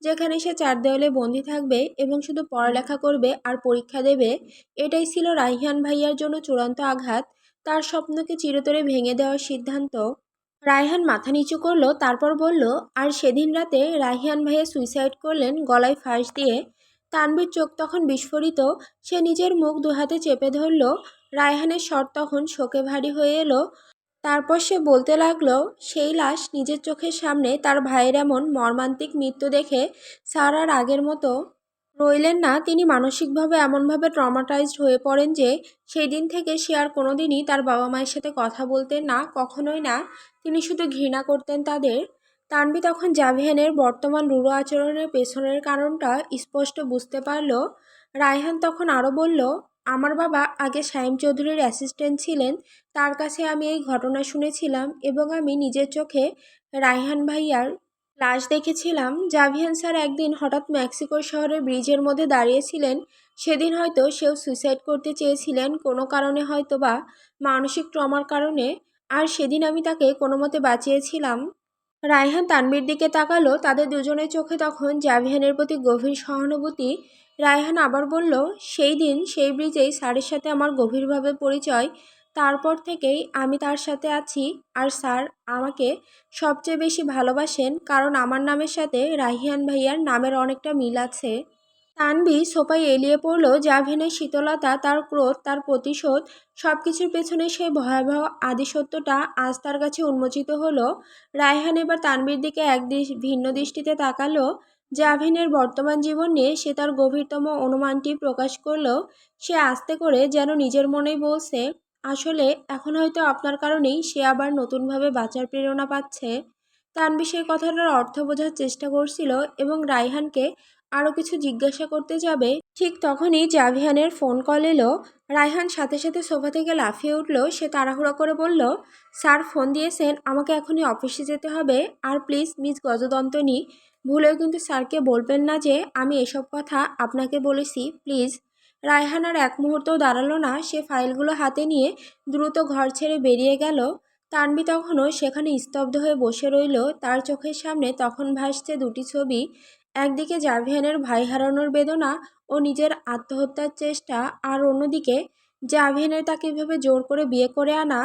যেখানে সে চার দেওয়ালে বন্দি থাকবে এবং শুধু পড়ালেখা করবে আর পরীক্ষা দেবে। এটাই ছিল রায়হান ভাইয়ার জন্য চূড়ান্ত আঘাত, তার স্বপ্নকে চিরতরে ভেঙে দেওয়ার সিদ্ধান্ত। রায়হান মাথা নিচু করলো, তারপর বলল, আর সেদিন রাতে রায়হান ভাইয়া সুইসাইড করলেন গলায় ফাঁস দিয়ে। তানভীর চোখ তখন বিস্ফোরিত। সে নিজের মুখ দুহাতে চেপে ধরল। রায়হানের স্বর তখন শোকে ভারী হয়ে এলো। তারপর সে বলতে লাগলো, সেই লাশ নিজের চোখের সামনে তার ভাইয়ের এমন মর্মান্তিক মৃত্যু দেখে স্যার আর আগের মতো রইলেন না। তিনি মানসিকভাবে এমনভাবে ট্রমাটাইজড হয়ে পড়েন যে সেই দিন থেকে সে আর কোনোদিনই তার বাবা মায়ের সাথে কথা বলতেন না, কখনোই না। তিনি শুধু ঘৃণা করতেন তাদের। তানভি তখন জাভিয়ানের বর্তমান রূঢ় আচরণের পেছনের কারণটা স্পষ্ট বুঝতে পারল। রায়হান তখন আরও বলল, আমার বাবা আগে শামীম চৌধুরীর অ্যাসিস্ট্যান্ট ছিলেন। তার কাছে আমি এই ঘটনা শুনেছিলাম এবং আমি নিজের চোখে রায়হান ভাইয়ার লাশ দেখেছিলাম। জাভিয়ান স্যার একদিন হঠাৎ মেক্সিকো শহরের ব্রিজের মধ্যে দাঁড়িয়েছিলেন। সেদিন হয়তো সেও সুইসাইড করতে চেয়েছিলেন, কোনো কারণে, হয়তো বা মানসিক ট্রমার কারণে। আর সেদিন আমি তাকে কোনো মতে বাঁচিয়েছিলাম। রায়হান তানভীর দিকে তাকালো। তাদের দুজনের চোখে তখন জাভিয়ানের প্রতি গভীর সহানুভূতি। রায়হান আবার বলল, সেই দিন সেই ব্রিজেই স্যারের সাথে আমার গভীরভাবে পরিচয়। তারপর থেকেই আমি তার সাথে আছি। আর স্যার আমাকে সবচেয়ে বেশি ভালোবাসেন, কারণ আমার নামের সাথে রায়হান ভাইয়ার নামের অনেকটা মিল আছে। তানভি সোফায় এলিয়ে পড়ল। জাভিয়ানের শীতলতা, তার ক্রোধ, তার প্রতিশোধ, সবকিছুর পেছনে সেই ভয়াবহ আদি সত্যটা আজ তার কাছে উন্মোচিত হলো। রায়হান এবার তানভীর দিকে ভিন্ন দৃষ্টিতে তাকালো। জাভিয়ানের বর্তমান জীবন নিয়ে সে তার গভীরতম অনুমানটি প্রকাশ করলো। সে আস্তে করে, যেন নিজের মনেই বলছে, আসলে এখন হয়তো আপনার কারণেই সে আবার নতুনভাবে বাঁচার প্রেরণা পাচ্ছে। তানভি সেই কথাটার অর্থ বোঝার চেষ্টা করছিল এবং রায়হানকে আরও কিছু জিজ্ঞাসা করতে যাবে, ঠিক তখনই জাভিয়ানের ফোন কল এলো। রায়হান সাথে সাথে সোফা থেকে লাফিয়ে উঠল। সে তাড়াহুড়ো করে বলল, স্যার ফোন দিয়েছেন, আমাকে এখনই অফিসে যেতে হবে। আর প্লিজ মিস গজদন্তনী, ভুলেও কিন্তু স্যারকে বলবেন না যে আমি এসব কথা আপনাকে বলেছি, প্লিজ। রায়হান আর এক মুহূর্তও দাঁড়ালো না। সে ফাইলগুলো হাতে নিয়ে দ্রুত ঘর ছেড়ে বেরিয়ে গেল। তানভি তখনও সেখানে স্তব্ধ হয়ে বসে রইল। তার চোখের সামনে তখন ভাসছে দুটি ছবি। একদিকে জাভিয়ানের ভাই হারানোর বেদনা ও নিজের আত্মহত্যার চেষ্টা, আর অন্যদিকে জাভিয়ানের তাকে এভাবে জোর করে বিয়ে করে আনা।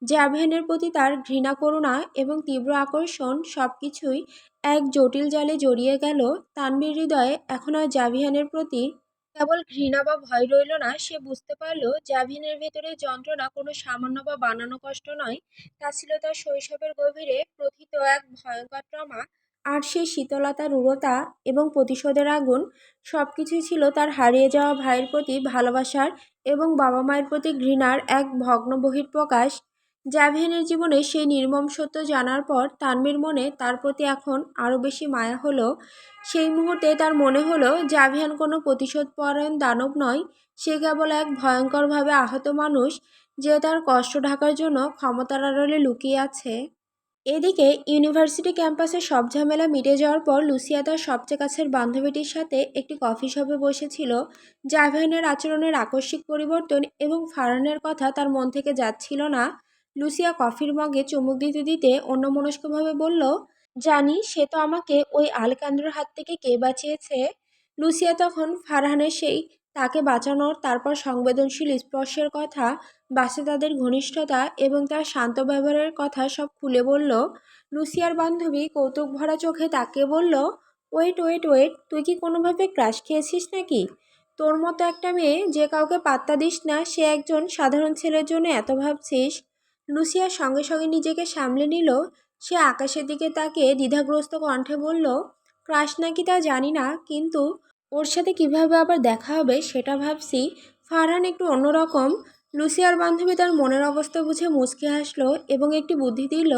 জ্যাভেনের প্রতি তার ঘৃণা, করুণা এবং তীব্র আকর্ষণ সবকিছুই এক জটিল জালে জড়িয়ে গেল। তানভীর হৃদয়ে এখন আর জাভিয়ানের প্রতি কেবল ঘৃণা বা ভয় রইল না, সে বুঝতে পারল জাভিয়ানের ভেতরে যন্ত্রণা কোনো সামান্য বা বানানো কষ্ট নয়, তা ছিল তার শৈশবের গভীরে প্রথিত এক ভয়ঙ্কর ট্রমা। আর সেই শীতলতা, রূঢ়তা এবং প্রতিশোধের আগুন সবকিছুই ছিল তার হারিয়ে যাওয়া ভাইয়ের প্রতি ভালোবাসার এবং বাবা মায়ের প্রতি ঘৃণার এক ভগ্ন বহিঃপ্রকাশ। জাভিয়ানের জীবনে সেই নির্মম সত্য জানার পর তানভীর মনে তার প্রতি এখন আরও বেশি মায়া হলো। সেই মুহূর্তে তার মনে হলো জাভিয়ান কোনো প্রতিশোধপরায়ণ দানব নয়, সে কেবল এক ভয়ঙ্করভাবে আহত মানুষ যে তার কষ্ট ঢাকার জন্য ক্ষমতার আড়ালে লুকিয়ে আছে। এদিকে ইউনিভার্সিটি ক্যাম্পাসে সব ঝামেলা মিটে যাওয়ার পর লুসিয়া তার সবচেয়ে কাছের বান্ধবীটির সাথে একটি কফি শপে বসেছিল। জাভিয়ানের আচরণের আকস্মিক পরিবর্তন এবং ফারহানের কথা তার মন থেকে যাচ্ছিল না। লুসিয়া কফির মগে চুমুক দিতে দিতে অন্যমনস্কভাবে বলল, জানি সে তো আমাকে ওই আলেকান্দ্রোর হাত থেকে কে বাঁচিয়েছে। লুসিয়া তখন ফারহানের সেই তাকে বাঁচানোর, তারপর সংবেদনশীল স্পর্শের কথা, বাসে তাদের ঘনিষ্ঠতা এবং তার শান্ত ব্যবহারের কথা সব খুলে বলল। লুসিয়ার বান্ধবী কৌতুক ভরা চোখে তাকিয়ে বলল, ওয়েট ওয়েট ওয়েট, তুই কি কোনোভাবে ক্রাশ খেয়েছিস নাকি? তোর মতো একটা মেয়ে যে কাউকে পাত্তা দিস না, সে একজন সাধারণ ছেলের জন্য এত ভাবছিস? লুসিয়ার সঙ্গে সঙ্গে নিজেকে সামলে নিল। সে আকাশের দিকে তাকিয়ে দ্বিধাগ্রস্ত কণ্ঠে বলল, ক্রাশ নাকি তা জানি না, কিন্তু ওর সাথে কিভাবে আবার দেখা হবে সেটা ভাবছি। ফারহান একটু অন্যরকম। লুসিয়ার বান্ধবী তার মনের অবস্থা বুঝে মুচকি হাসলো এবং একটি বুদ্ধি দিল।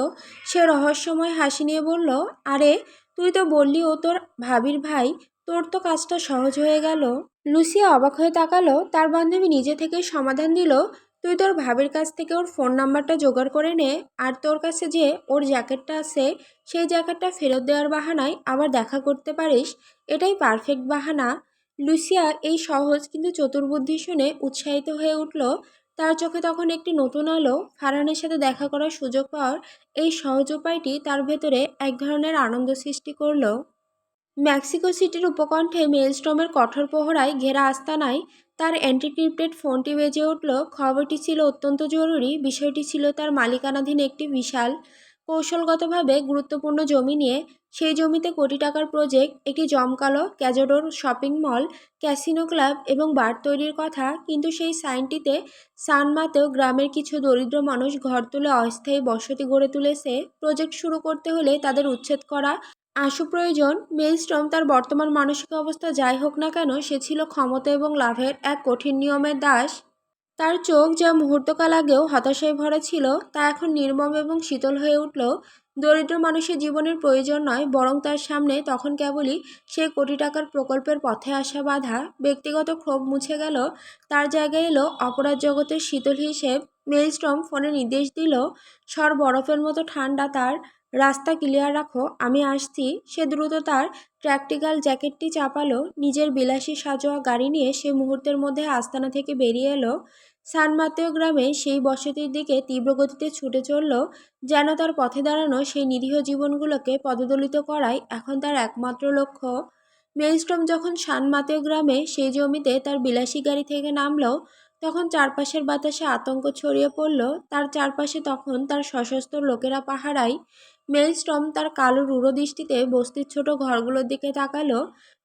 সে রহস্যময় হাসি নিয়ে বলল, আরে তুই তো বললি ও তোর ভাবির ভাই, তোর তো কাজটা সহজ হয়ে গেল। লুসিয়া অবাক হয়ে তাকালো। তার বান্ধবী নিজে থেকেই সমাধান দিল, তুই তোর ভাবির কাছ থেকে ওর ফোন নাম্বারটা জোগাড় করে নে, আর তোর কাছে যে ওর জ্যাকেটটা আছে সেই জ্যাকেটটা ফেরত দেওয়ার বাহানায় আবার দেখা করতে পারিস। এটাই পারফেক্ট বাহানা। লুসিয়া এই সহজ কিন্তু চতুর বুদ্ধি শুনে উৎসাহিত হয়ে উঠল। তার চোখে তখন একটি নতুন আলো। ফারহানের সাথে দেখা করার সুযোগ পাওয়ার এই সহজ উপায়টি তার ভেতরে এক ধরনের আনন্দ সৃষ্টি করলো। মেক্সিকো সিটির উপকণ্ঠে মেলস্ট্রমের কঠোর প্রহরায় ঘেরা আস্তানায় তার এনক্রিপ্টেড ফোনটি বেজে উঠল। খবরটি ছিল অত্যন্ত জরুরি। বিষয়টি ছিল তার মালিকানাধীন একটি বিশাল, কৌশলগতভাবে গুরুত্বপূর্ণ জমি নিয়ে। সেই জমিতে কোটি টাকার প্রজেক্ট, একটি জমকালো ক্যাজোডোর শপিং মল, ক্যাসিনো ক্লাব এবং বার তৈরির কথা। কিন্তু সেই সাইনটিতে সান মাতেও গ্রামের কিছু দরিদ্র মানুষ ঘর তুলে অস্থায়ী বসতি গড়ে তুলেছে। প্রজেক্ট শুরু করতে হলে তাদের উচ্ছেদ করা আশু প্রয়োজন। মেলস্ট্রম তার বর্তমান মানসিক অবস্থা যাই হোক না কেন, সে ছিল ক্ষমতা এবং লাভের এক কঠিন নিয়মের দাস। তার চোখ যা মুহূর্তকাল আগেও হতাশায় ভরা ছিল, তা এখন নির্মম এবং শীতল হয়ে উঠল। দরিদ্র মানুষের জীবনের প্রয়োজন নয়, বরং তার সামনে তখন কেবলই সেই কোটি টাকার প্রকল্পের পথে আসা বাধা। ব্যক্তিগত ক্ষোভ মুছে গেল, তার জায়গায় এলো অপরাধ জগতের শীতল হিসেব। মেলস্ট্রম ফোনে নির্দেশ দিল, স্বর বরফের মতো ঠান্ডা তার, রাস্তা ক্লিয়ার রাখো, আমি আসছি। সে দ্রুত তার প্র্যাকটিক্যাল জ্যাকেটটি চাপালো। নিজের বিলাসী সাজোয়া গাড়ি নিয়ে সে মুহূর্তের মধ্যে আস্তানা থেকে বেরিয়ে এলো। সান মাতেও গ্রামে সেই বসতির দিকে তীব্র গতিতে ছুটে চলল, যেন তার পথে দাঁড়ানো সেই নিরীহ জীবনগুলোকে পদদলিত করাই এখন তার একমাত্র লক্ষ্য। মেলস্ট্রম যখন সান মাতেও গ্রামে সেই জমিতে তার বিলাসী গাড়ি থেকে নামলো, তখন চারপাশের বাতাসে আতঙ্ক ছড়িয়ে পড়ল। তার চারপাশে তখন তার সশস্ত্র লোকেরা পাহারায়। মেলস্ট্রম তার কালো রূঢ় দৃষ্টিতে বস্তির ছোট ঘরগুলোর দিকে তাকালো।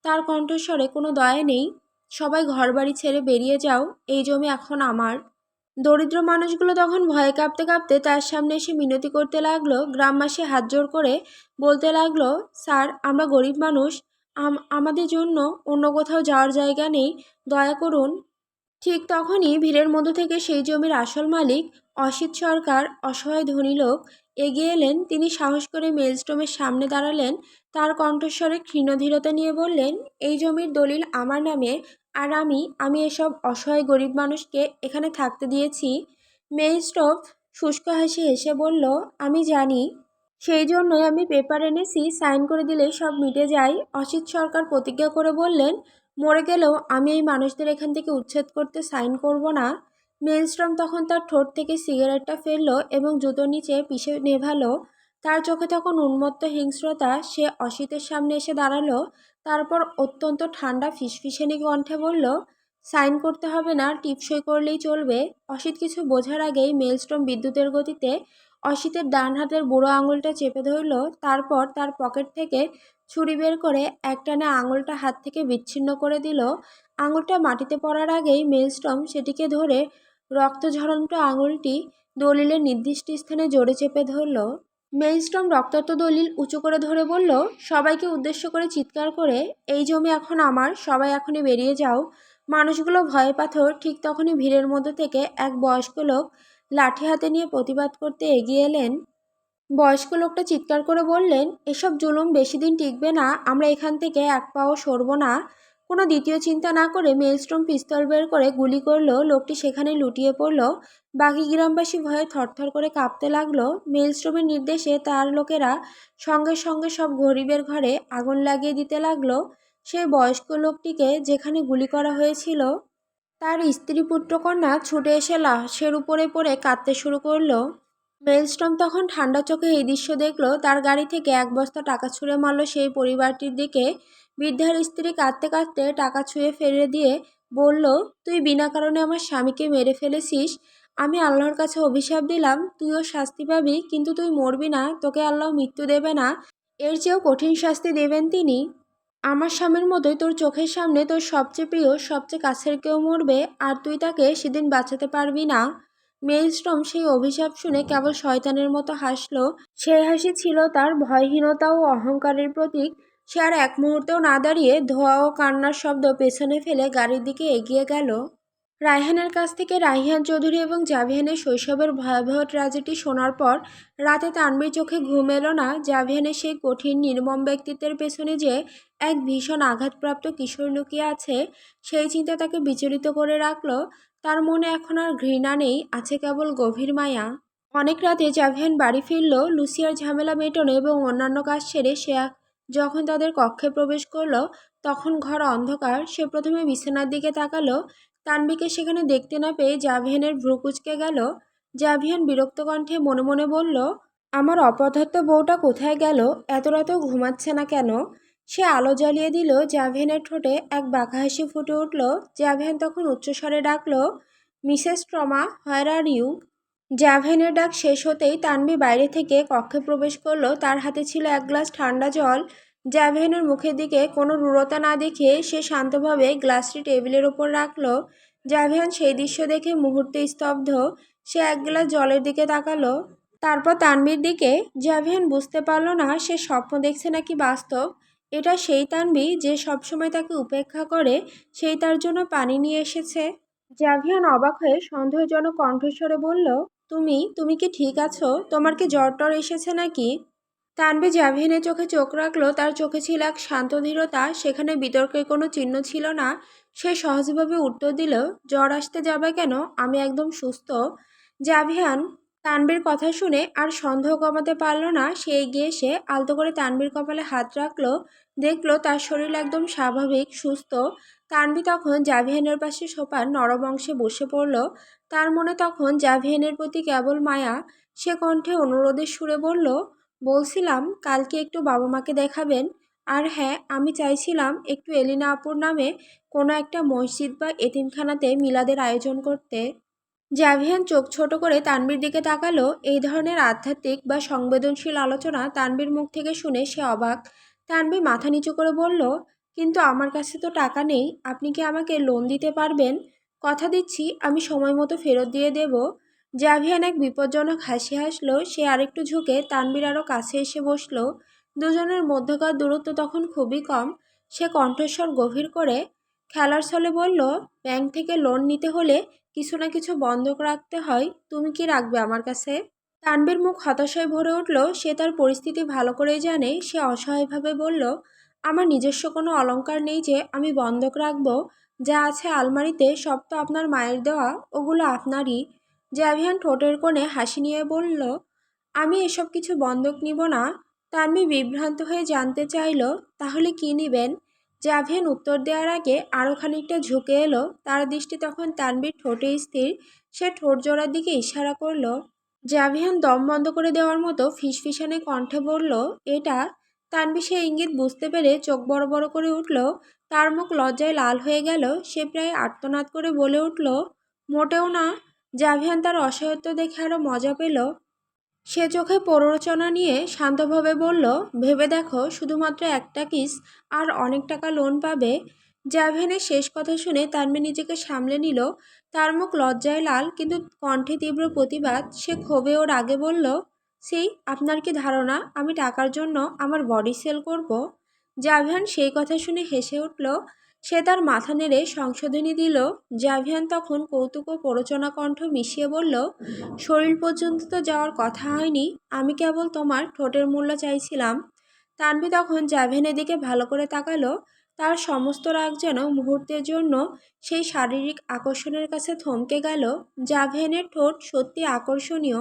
তার কণ্ঠস্বরে কোনো দয়া নেই, সবাই ঘরবাড়ি ছেড়ে বেরিয়ে যাও, এই জমি এখন আমার। দরিদ্র মানুষগুলো তখন ভয়ে কাঁপতে কাঁপতে তার সামনে এসে মিনতি করতে লাগলো। গ্রামবাসী হাত জোড় করে বলতে লাগলো, স্যার আমরা গরিব মানুষ, আমাদের জন্য অন্য কোথাও যাওয়ার জায়গা নেই, দয়া করুন। ঠিক তখনই ভিড়ের মধ্য থেকে সেই জমির আসল মালিক অসিত সরকার, অসহায় ধনী লোক, এগিয়ে এলেন। তিনি সাহস করে মেলস্ট্রমের সামনে দাঁড়ালেন। তার কণ্ঠস্বরে ক্ষীণধীরতা নিয়ে বললেন, এই জমির দলিল আমার নামে, আর আমি এসব অসহায় গরিব মানুষকে এখানে থাকতে দিয়েছি। মেলস্ট্রম শুষ্ক হাসি হেসে বলল, আমি জানি, সেই জন্যই আমি পেপার এনেছি, সাইন করে দিলেই সব মিটে যায়। অসিত সরকার প্রতিজ্ঞা করে বললেন, মরে গেলেও আমি এই মানুষদের এখান থেকে উচ্ছেদ করতে সাইন করব না। মেলস্ট্রম তখন তার ঠোঁট থেকে সিগারেটটা ফেললো এবং জুতোর নিচে পিষে নেভালো। তার চোখে তখন উন্মত্ত হিংস্রতা। সে অসিতের সামনে এসে দাঁড়ালো, তারপর অত্যন্ত ঠান্ডা ফিসফিসানি কণ্ঠে বলল, সাইন করতে হবে না, টিপসই করলেই চলবে। অসিত কিছু বোঝার আগেই মেলস্টোম বিদ্যুতের গতিতে অসিতের ডান হাতের বুড়ো আঙুলটা চেপে ধরল। তারপর তার পকেট থেকে ছুরি বের করে একটানে আঙুলটা হাত থেকে বিচ্ছিন্ন করে দিল। আঙুলটা মাটিতে পড়ার আগেই মেলস্টোম সেটিকে ধরে রক্ত ঝরন্ত আঙুলটি দলিলের নির্দিষ্ট স্থানে জোরে চেপে ধরল। মেইলস্টর্ম রক্তাক্ত দলিল উঁচু করে ধরে বলল, সবাইকে উদ্দেশ্য করে চিৎকার করে, এই জমি এখন আমার, সবাই এখনই বেরিয়ে যাও। মানুষগুলো ভয়ে পাথর। ঠিক তখনই ভিড়ের মধ্যে থেকে এক বয়স্ক লোক লাঠি হাতে নিয়ে প্রতিবাদ করতে এগিয়ে এলেন। বয়স্ক লোকটা চিৎকার করে বললেন, এসব জুলুম বেশি দিন টিকবে না, আমরা এখান থেকে এক পাও সরব না। কোনো দ্বিতীয় চিন্তা না করে মেলস্টোম পিস্তল বের করে গুলি করলো। লোকটি সেখানেই লুটিয়ে পড়ল। বাকি গ্রামবাসী ভয়ে থরথর করে কাঁপতে লাগলো। মেলস্টোমের নির্দেশে তার লোকেরা সঙ্গে সঙ্গে সব গরিবের ঘরে আগুন লাগিয়ে দিতে লাগলো। সেই বয়স্ক লোকটিকে যেখানে গুলি করা হয়েছিল, তার স্ত্রী পুত্রকন্যা ছুটে এসে লাশের উপরে পড়ে কাঁদতে শুরু করলো। মেলস্ট্রম তখন ঠান্ডা চোখে এই দৃশ্য দেখল। তার গাড়ি থেকে এক বস্তা টাকা ছুঁড়ে মারল সেই পরিবারটির দিকে। বৃদ্ধার স্ত্রী কাঁদতে কাঁদতে টাকা ছুঁয়ে ফেলে দিয়ে বলল, তুই বিনা কারণে আমার স্বামীকে মেরে ফেলেছিস। আমি আল্লাহর কাছে অভিশাপ দিলাম, তুইও শাস্তি পাবি, কিন্তু তুই মরবি না, তোকে আল্লাহ মৃত্যু দেবে না, এর চেয়েও কঠিন শাস্তি দেবেন তিনি। আমার স্বামীর মতোই তোর চোখের সামনে তোর সবচেয়ে প্রিয়, সবচেয়ে কাছের কেউ মরবে, আর তুই তাকে সেদিন বাঁচাতে পারবি না। মেইলস্টর্ম সেই অভিশাপ শুনে কেবল শয়তানের মতো হাসল। সেই হাসি ছিল তার ভয়হীনতা ও অহংকারের প্রতীক। সে আর এক মুহূর্তেও না দাঁড়িয়ে ধোঁয়া ও কান্নার শব্দ পেছনে ফেলে গাড়ির দিকে এগিয়ে গেল। রায়হানের কাছ থেকে রায়হান চৌধুরী এবং জাভিয়ানের শৈশবের ভয়াবহ ট্র্যাজেডি শোনার পর রাতে তানভীর চোখে ঘুম এলো না। জাভিয়ানের সেই কঠিন নির্মম ব্যক্তিত্বের পেছনে যে এক ভীষণ আঘাতপ্রাপ্ত কিশোর লুকিয়ে আছে, সেই চিন্তা তাকে বিচলিত করে রাখল। তার মনে এখন আর ঘৃণা নেই, আছে কেবল গভীর মায়া। অনেক রাতে জাভিয়ান বাড়ি ফিরল লুসিয়ার ঝামেলা মেটানো এবং অন্যান্য কাজ সেরে। সে যখন তাদের কক্ষে প্রবেশ করলো তখন ঘর অন্ধকার। সে প্রথমে বিছানার দিকে তাকালো। তানভীরকে সেখানে দেখতে না পেয়ে জাভিয়ানের ভ্রু কুঁচকে গেল। জাভিয়ান বিরক্ত কণ্ঠে মনে মনে বলল, আমার অপদার্থ বউটা কোথায় গেল? এত রাতেও ঘুমাচ্ছে না কেন? সে আলো জ্বালিয়ে দিল। জাভিয়ানের ঠোঁটে এক বাঁকা হাসি ফুটে উঠল। জাভিয়ান তখন উচ্চস্বরে ডাকল, Mrs Trauma, where are you? জাভিয়ানের ডাক শেষ হতেই তানভীর বাইরে থেকে কক্ষে প্রবেশ করলো। তার হাতে ছিল এক গ্লাস ঠান্ডা জল। জাভিয়ানের মুখের দিকে কোনো রূঢ়তা না দেখিয়ে সে শান্তভাবে গ্লাসটি টেবিলের ওপর রাখল। জাভিয়ান সেই দৃশ্য দেখে মুহূর্তে স্তব্ধ। সে এক গ্লাস জলের দিকে তাকালো, তারপর তানভীর দিকে। জাভিয়ান বুঝতে পারল না সে স্বপ্ন দেখছে নাকি বাস্তব। এটা সেই তানভীর যে সবসময় তাকে উপেক্ষা করে, সেই তার জন্য পানি নিয়ে এসেছে। জাভিয়ান অবাক হয়ে সন্দেহজনক কণ্ঠস্বরে বলল, তুমি তুমি কি ঠিক আছো? তোমার কি জ্বর টর এসেছে নাকি? তানভীর জাভিয়ানের চোখে চোখ রাখলো। তার চোখে ছিল এক শান্ত দৃঢ়তা, সেখানে বিতর্কের কোনো চিহ্ন ছিল না। সে সহজভাবে উত্তর দিল, জ্বর আসতে যাবে কেন, আমি একদম সুস্থ। জাভিয়ান তানভীর কথা শুনে আর সন্দেহ কমাতে পারল না। সে এগিয়ে এসে আলতো করে তানভীর কপালে হাত রাখলো। দেখলো তার শরীর একদম স্বাভাবিক, সুস্থ। তানভীর তখন জাভিয়ানের পাশে সোফার নরম অংশে বসে পড়ল। তার মনে তখন জাভিয়ানের প্রতি কেবল মায়া। সে কণ্ঠে অনুরোধের সুরে বলল, বলছিলাম কালকে একটু বাবা মাকে দেখাবেন। আর হ্যাঁ, আমি চাইছিলাম একটু এলিনা আপুর নামে কোনো একটা মসজিদ বা এতিমখানাতে মিলাদের আয়োজন করতে। জাভিয়ান চোখ ছোট করে তানভীর দিকে তাকালো। এই ধরনের আধ্যাত্মিক বা সংবেদনশীল আলোচনা তানভীর মুখ থেকে শুনে সে অবাক। তানভীর মাথা নিচু করে বলল, কিন্তু আমার কাছে তো টাকা নেই, আপনি কি আমাকে লোন দিতে পারবেন? কথা দিচ্ছি আমি সময় মতো ফেরত দিয়ে দেব। জাভিয়ান এক বিপজ্জনক হাসি হাসলো। সে আরেকটু ঝুঁকে তানভীর আরও কাছে এসে বসলো। দুজনের মধ্যকার দূরত্ব তখন খুবই কম। সে কণ্ঠস্বর গভীর করে খেলার ছলে বলল, ব্যাংক থেকে লোন নিতে হলে কিছু না কিছু বন্ধক রাখতে হয়, তুমি কি রাখবে আমার কাছে? তানভীর মুখ হতাশায় ভরে উঠল। সে তার পরিস্থিতি ভালো করেই জানে। সে অসহায়ভাবে বলল, আমার নিজস্ব কোনো অলংকার নেই যে আমি বন্ধক রাখব। যা আছে আলমারিতে সব তো আপনার মায়ের দেওয়া, ওগুলো আপনারই। জাভিয়ান ঠোঁটের কোণে হাসি নিয়ে বলল, আমি এসব কিছু বন্ধক নিব না। তানভীর বিভ্রান্ত হয়ে জানতে চাইল, তাহলে কি নিবেন? জাভিয়ান উত্তর দেওয়ার আগে আরও খানিকটা ঝুঁকে এলো। তার দৃষ্টি তখন তানভীর ঠোঁটে স্থির। সে ঠোঁট জোড়ার দিকে ইশারা করল। জাভিয়ান দম বন্ধ করে দেওয়ার মতো ফিসফিসানে কণ্ঠে বলল, এটা। তানভি সে ইঙ্গিত বুঝতে পেরে চোখ বড় বড় করে উঠল। তার মুখ লজ্জায় লাল হয়ে গেল। সে প্রায় আর্তনাদ করে বলে উঠল, মোটেও না। জাভিয়ান তার অসহায়ত্ব দেখে আরো মজা পেল। সে চোখে প্ররোচনা নিয়ে শান্তভাবে বলল, ভেবে দেখো, শুধুমাত্র একটা কিস আর অনেক টাকা লোন পাবে। জাভিয়ানের শেষ কথা শুনে তানভি নিজেকে সামলে নিল। তার মুখ লজ্জায় লাল, কিন্তু কণ্ঠে তীব্র প্রতিবাদ। সে ক্ষোভে ও রাগে বলল, সেই আপনার কি ধারণা আমি টাকার জন্য আমার বডি সেল করব? জাভিয়ান সেই কথা শুনে হেসে উঠল। সে তার মাথা নেড়ে সংশোধনী দিল। জাভিয়ান তখন কৌতুক ও প্ররোচনা কণ্ঠ মিশিয়ে বলল, শরীর পর্যন্ত তো যাওয়ার কথা হয়নি, আমি কেবল তোমার ঠোঁটের মূল্য চাইছিলাম। তানভি তখন জাভিয়ানের দিকে ভালো করে তাকালো। তার সমস্ত রাগ যেন মুহূর্তের জন্য সেই শারীরিক আকর্ষণের কাছে থমকে গেল। জাভিয়ানের ঠোঁট সত্যি আকর্ষণীয়,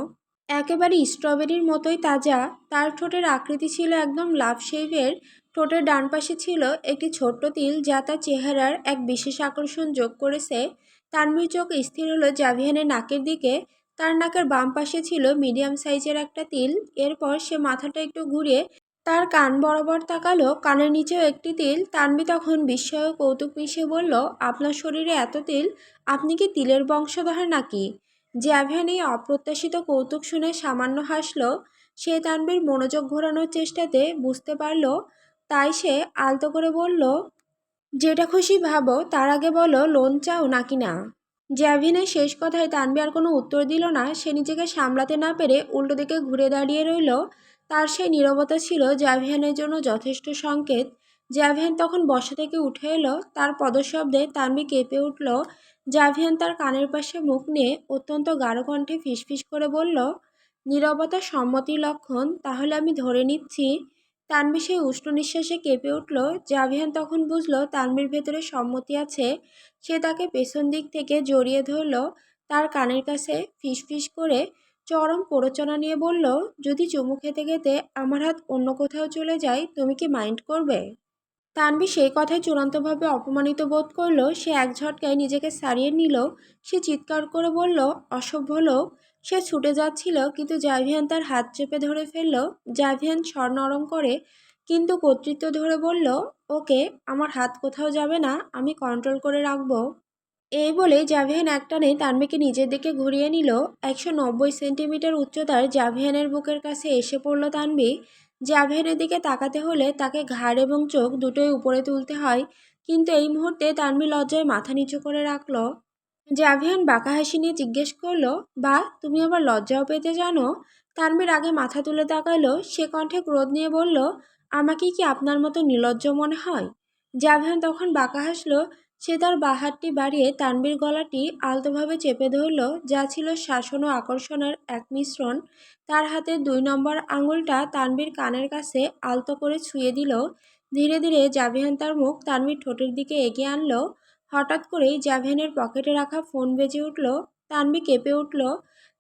একেবারে স্ট্রবেরির মতোই তাজা। তার ঠোঁটের আকৃতি ছিল একদম লাভ শেপের। ঠোঁটের ডান পাশে ছিল একটি ছোট্ট তিল, যা তার চেহারার এক বিশেষ আকর্ষণ যোগ করেছে। তানভীর চোখ স্থির হলো জাভিয়ানের নাকের দিকে। তার নাকের বাম পাশে ছিল মিডিয়াম সাইজের একটা তিল। এরপর সে মাথাটা একটু ঘুরিয়ে তার কান বরাবর তাকালো। কানের নিচেও একটি তিল। তানভি তখন বিস্ময় ও কৌতুক মিশিয়ে বলল, আপনার শরীরে এত তিল? আপনি কি তিলের বংশধর নাকি? জাভিয়ান এই অপ্রত্যাশিত কৌতুক শুনে সামান্য হাসল। সে তানভীর মনোযোগ ঘোরানোর চেষ্টাতে বুঝতে পারল, তাই সে আলতো করে বলল, যেটা খুশি ভাবো, তার আগে বলো লোন চাও নাকি না। জ্যাভিনের শেষ কথায় তানভি আর কোনো উত্তর দিল না। সে নিজেকে সামলাতে না পেরে উল্টো দিকে ঘুরে দাঁড়িয়ে রইল। তার সেই নীরবতা ছিল জাভিয়ানের জন্য যথেষ্ট সংকেত। জাভিয়ান তখন বসা থেকে উঠে এলো। তার পদশব্দে তানভি কেঁপে উঠল। জাভিয়ান তার কানের পাশে মুখ নিয়ে অত্যন্ত গাঢ় কণ্ঠে ফিসফিস করে বলল, নীরবতা সম্মতির লক্ষণ, তাহলে আমি ধরে নিচ্ছি। তানভি সেই উষ্ণ নিঃশ্বাসে কেঁপে উঠল। জাভিয়ান তখন বুঝল তানভির ভেতরে সম্মতি আছে। সে তাকে পেছন দিক থেকে জড়িয়ে ধরল। তার কানের কাছে ফিসফিস করে চরম প্ররোচনা নিয়ে বলল, যদি চুমু খেতে খেতে আমার হাত অন্য কোথাও চলে যায়, তুমি কি মাইন্ড করবে? তানভি সেই কথায় চূড়ান্তভাবে অপমানিত বোধ করল। সে এক ঝটকায় নিজেকে ছাড়িয়ে নিল। সে চিৎকার করে বলল, অসভ্য লোক। সে ছুটে যাচ্ছিল, কিন্তু জাভিয়ান তার হাত চেপে ধরে ফেলল। জাভিয়ান স্বর নরম করে কিন্তু কর্তৃত্ব ধরে বলল, ওকে, আমার হাত কোথাও যাবে না, আমি কন্ট্রোল করে রাখবো। এই বলে জাভিয়ান একটানে তানভিকে নিজের দিকে ঘুরিয়ে নিল। 190 সেন্টিমিটার উচ্চতার জাভিয়ানের বুকের কাছে এসে পড়ল তানভি। জাভিয়ানের দিকে তাকাতে হলে তাকে ঘাড় এবং চোখ দুটোই উপরে তুলতে হয়, কিন্তু এই মুহূর্তে তানভি লজ্জায় মাথা নিচু করে রাখল। জাভিয়ান বাঁকা হাসি নিয়ে জিজ্ঞেস করলো, বা তুমি আবার লজ্জাও পেতে জানো? তানভীর আগে মাথা তুলে তাকালো। সে কণ্ঠে ক্রোধ নিয়ে বলল, আমাকে কি আপনার মতো নির্লজ্জ মনে হয়? জাভিয়ান তখন বাঁকা হাসলো। সে তার বাঁ হাতটি বাড়িয়ে তানভীর গলাটি আলতোভাবে চেপে ধরল, যা ছিল শাসন ও আকর্ষণের এক মিশ্রণ। তার হাতের 2 নম্বর আঙুলটা তানভীর কানের কাছে আলতো করে ছুঁয়ে দিল। ধীরে ধীরে জাভিয়ান তার মুখ তানভীর ঠোঁটের দিকে এগিয়ে আনলো। হঠাৎ করেই জাভিয়ানের পকেটে রাখা ফোন বেজে উঠল। তানভি কেঁপে উঠল।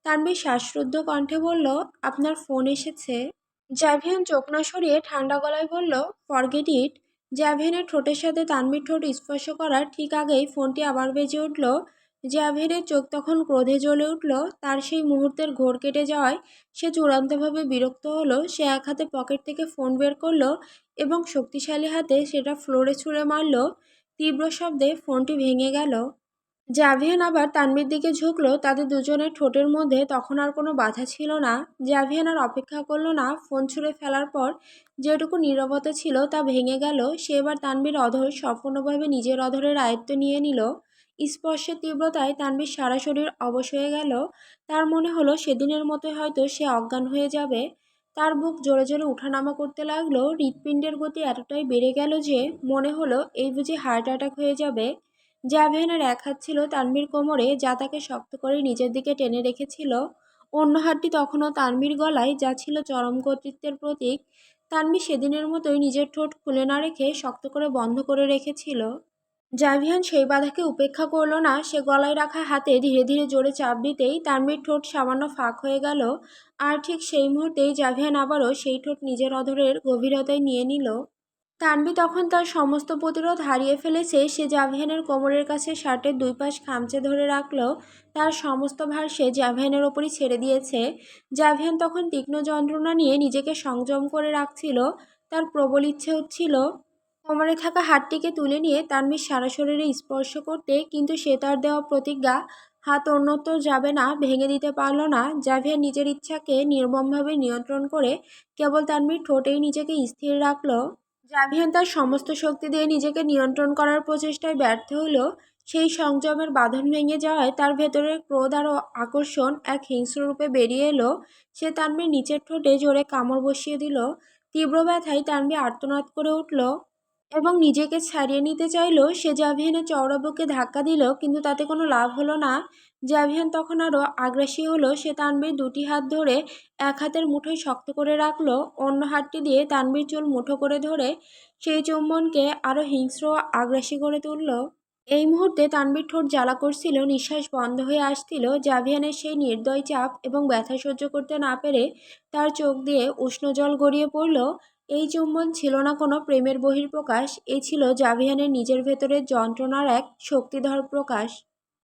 তানভি শ্বাসরুদ্ধ কণ্ঠে বলল, আপনার ফোন এসেছে। জাভিয়ান চোখ না সরিয়ে ঠান্ডা গলায় বলল, ফরগেট ইট। জাভিয়ানের ঠোঁটের সাথে তানভির ঠোঁট স্পর্শ করার ঠিক আগেই ফোনটি আবার বেজে উঠল। জাভিয়ানের চোখ তখন ক্রোধে জ্বলে উঠল। তার সেই মুহূর্তের ঘোর কেটে যাওয়ায় সে চূড়ান্তভাবে বিরক্ত হলো। সে এক হাতে পকেট থেকে ফোন বের করলো এবং শক্তিশালী হাতে সেটা ফ্লোরে ছুঁড়ে মারল। তীব্র শব্দে ফোনটি ভেঙে গেল। জাভিয়ান আবার তানভীর দিকে ঝুঁকল। তাদের দুজনের ঠোঁটের মধ্যে তখন আর কোনো বাধা ছিল না। জাভিয়ান আর অপেক্ষা করল না। ফোন ছুঁড়ে ফেলার পর যেটুকু নীরবতা ছিল তা ভেঙে গেল। সে এবার তানভীর অধর সম্পূর্ণভাবে নিজের অধরের আয়ত্ত নিয়ে নিল। স্পর্শের তীব্রতায় তানভীর সারা শরীর অবশ হয়ে গেল। তার মনে হলো সেদিনের মতোই হয়তো সে অজ্ঞান হয়ে যাবে। তার বুক জোরে জোরে উঠানামা করতে লাগলো। হৃৎপিণ্ডের গতি এতটাই বেড়ে গেল যে মনে হলো এই বুঝি হার্ট অ্যাটাক হয়ে যাবে। জাভিয়ানের এক হাত ছিল তানভীর কোমরে, যা তাকে শক্ত করে নিজের দিকে টেনে রেখেছিল। অন্য হাতটি তখনও তানভীর গলায়, যা ছিল চরম কর্তৃত্বের প্রতীক। তানভী সেদিনের মতোই নিজের ঠোঁট খুলে না রেখে শক্ত করে বন্ধ করে রেখেছিল। জাভিয়ান সেই বাধাকে উপেক্ষা করল না। সে গলায় রাখা হাতে ধীরে ধীরে জোরে চাপ দিতেই তানভীর ঠোঁট সামান্য ফাঁক হয়ে গেল। আর ঠিক সেই মুহূর্তেই জাভিয়ান আবারও সেই ঠোঁট নিজের অধরের গভীরতায় নিয়ে নিল। তানভি তখন তার সমস্ত প্রতিরোধ হারিয়ে ফেলেছে। সে জাভিয়ানের কোমরের কাছে শার্টের 2 পাশ খামচে ধরে রাখল। তার সমস্ত ভার সে জাভিয়ানের ওপরই ছেড়ে দিয়েছে। জাভিয়ান তখন তীক্ষ্ণ যন্ত্রণা নিয়ে নিজেকে সংযম করে রাখছিল। তার প্রবল ইচ্ছে হচ্ছিল কোমরে থাকা হাতটিকে তুলে নিয়ে তানভীর সারা শরীরে স্পর্শ করতে, কিন্তু সে তার দেওয়া প্রতিজ্ঞা হাত অন্যত্র যাবে না ভেঙে দিতে পারল না। জাভিয়ার নিজের ইচ্ছাকে নির্মমভাবে নিয়ন্ত্রণ করে কেবল তানভীর ঠোঁটেই নিজেকে স্থির রাখল। জাভিয়ান তার সমস্ত শক্তি দিয়ে নিজেকে নিয়ন্ত্রণ করার প্রচেষ্টায় ব্যর্থ হলো। সেই সংযমের বাঁধন ভেঙে যাওয়ায় তার ভেতরের ক্রোধ আর আকর্ষণ এক হিংস্র রূপে বেরিয়ে এলো। সে তানভীর নিচের ঠোঁটে জোরে কামড় বসিয়ে দিল। তীব্র ব্যথায় তানভীর আর্তনাদ করে উঠল এবং নিজেকে ছাড়িয়ে নিতে চাইল। সে জাভিয়ানের চওড়া বুকে ধাক্কা দিল, কিন্তু তাতে কোনো লাভ হলো না। জাভিয়ান তখন আরও আগ্রাসী হলো। সে তানভীর দুটি হাত ধরে এক হাতের মুঠোয় শক্ত করে রাখলো, অন্য হাতটি দিয়ে তানভীর চুল মুঠো করে ধরে সেই চুম্বনকে আরও হিংস্র ও আগ্রাসী করে তুলল। এই মুহূর্তে তানভীর ঠোঁট জ্বালা করছিল, নিঃশ্বাস বন্ধ হয়ে আসছিল। জাভিয়ানের সেই নির্দয় চাপ এবং ব্যথা সহ্য করতে না পেরে তার চোখ দিয়ে উষ্ণ জল গড়িয়ে পড়ল। এই চুম্বন ছিল না কোনো প্রেমের বহিঃপ্রকাশ, এ ছিল জাভিয়ানের নিজের ভেতরের যন্ত্রণার এক শক্তিধর প্রকাশ।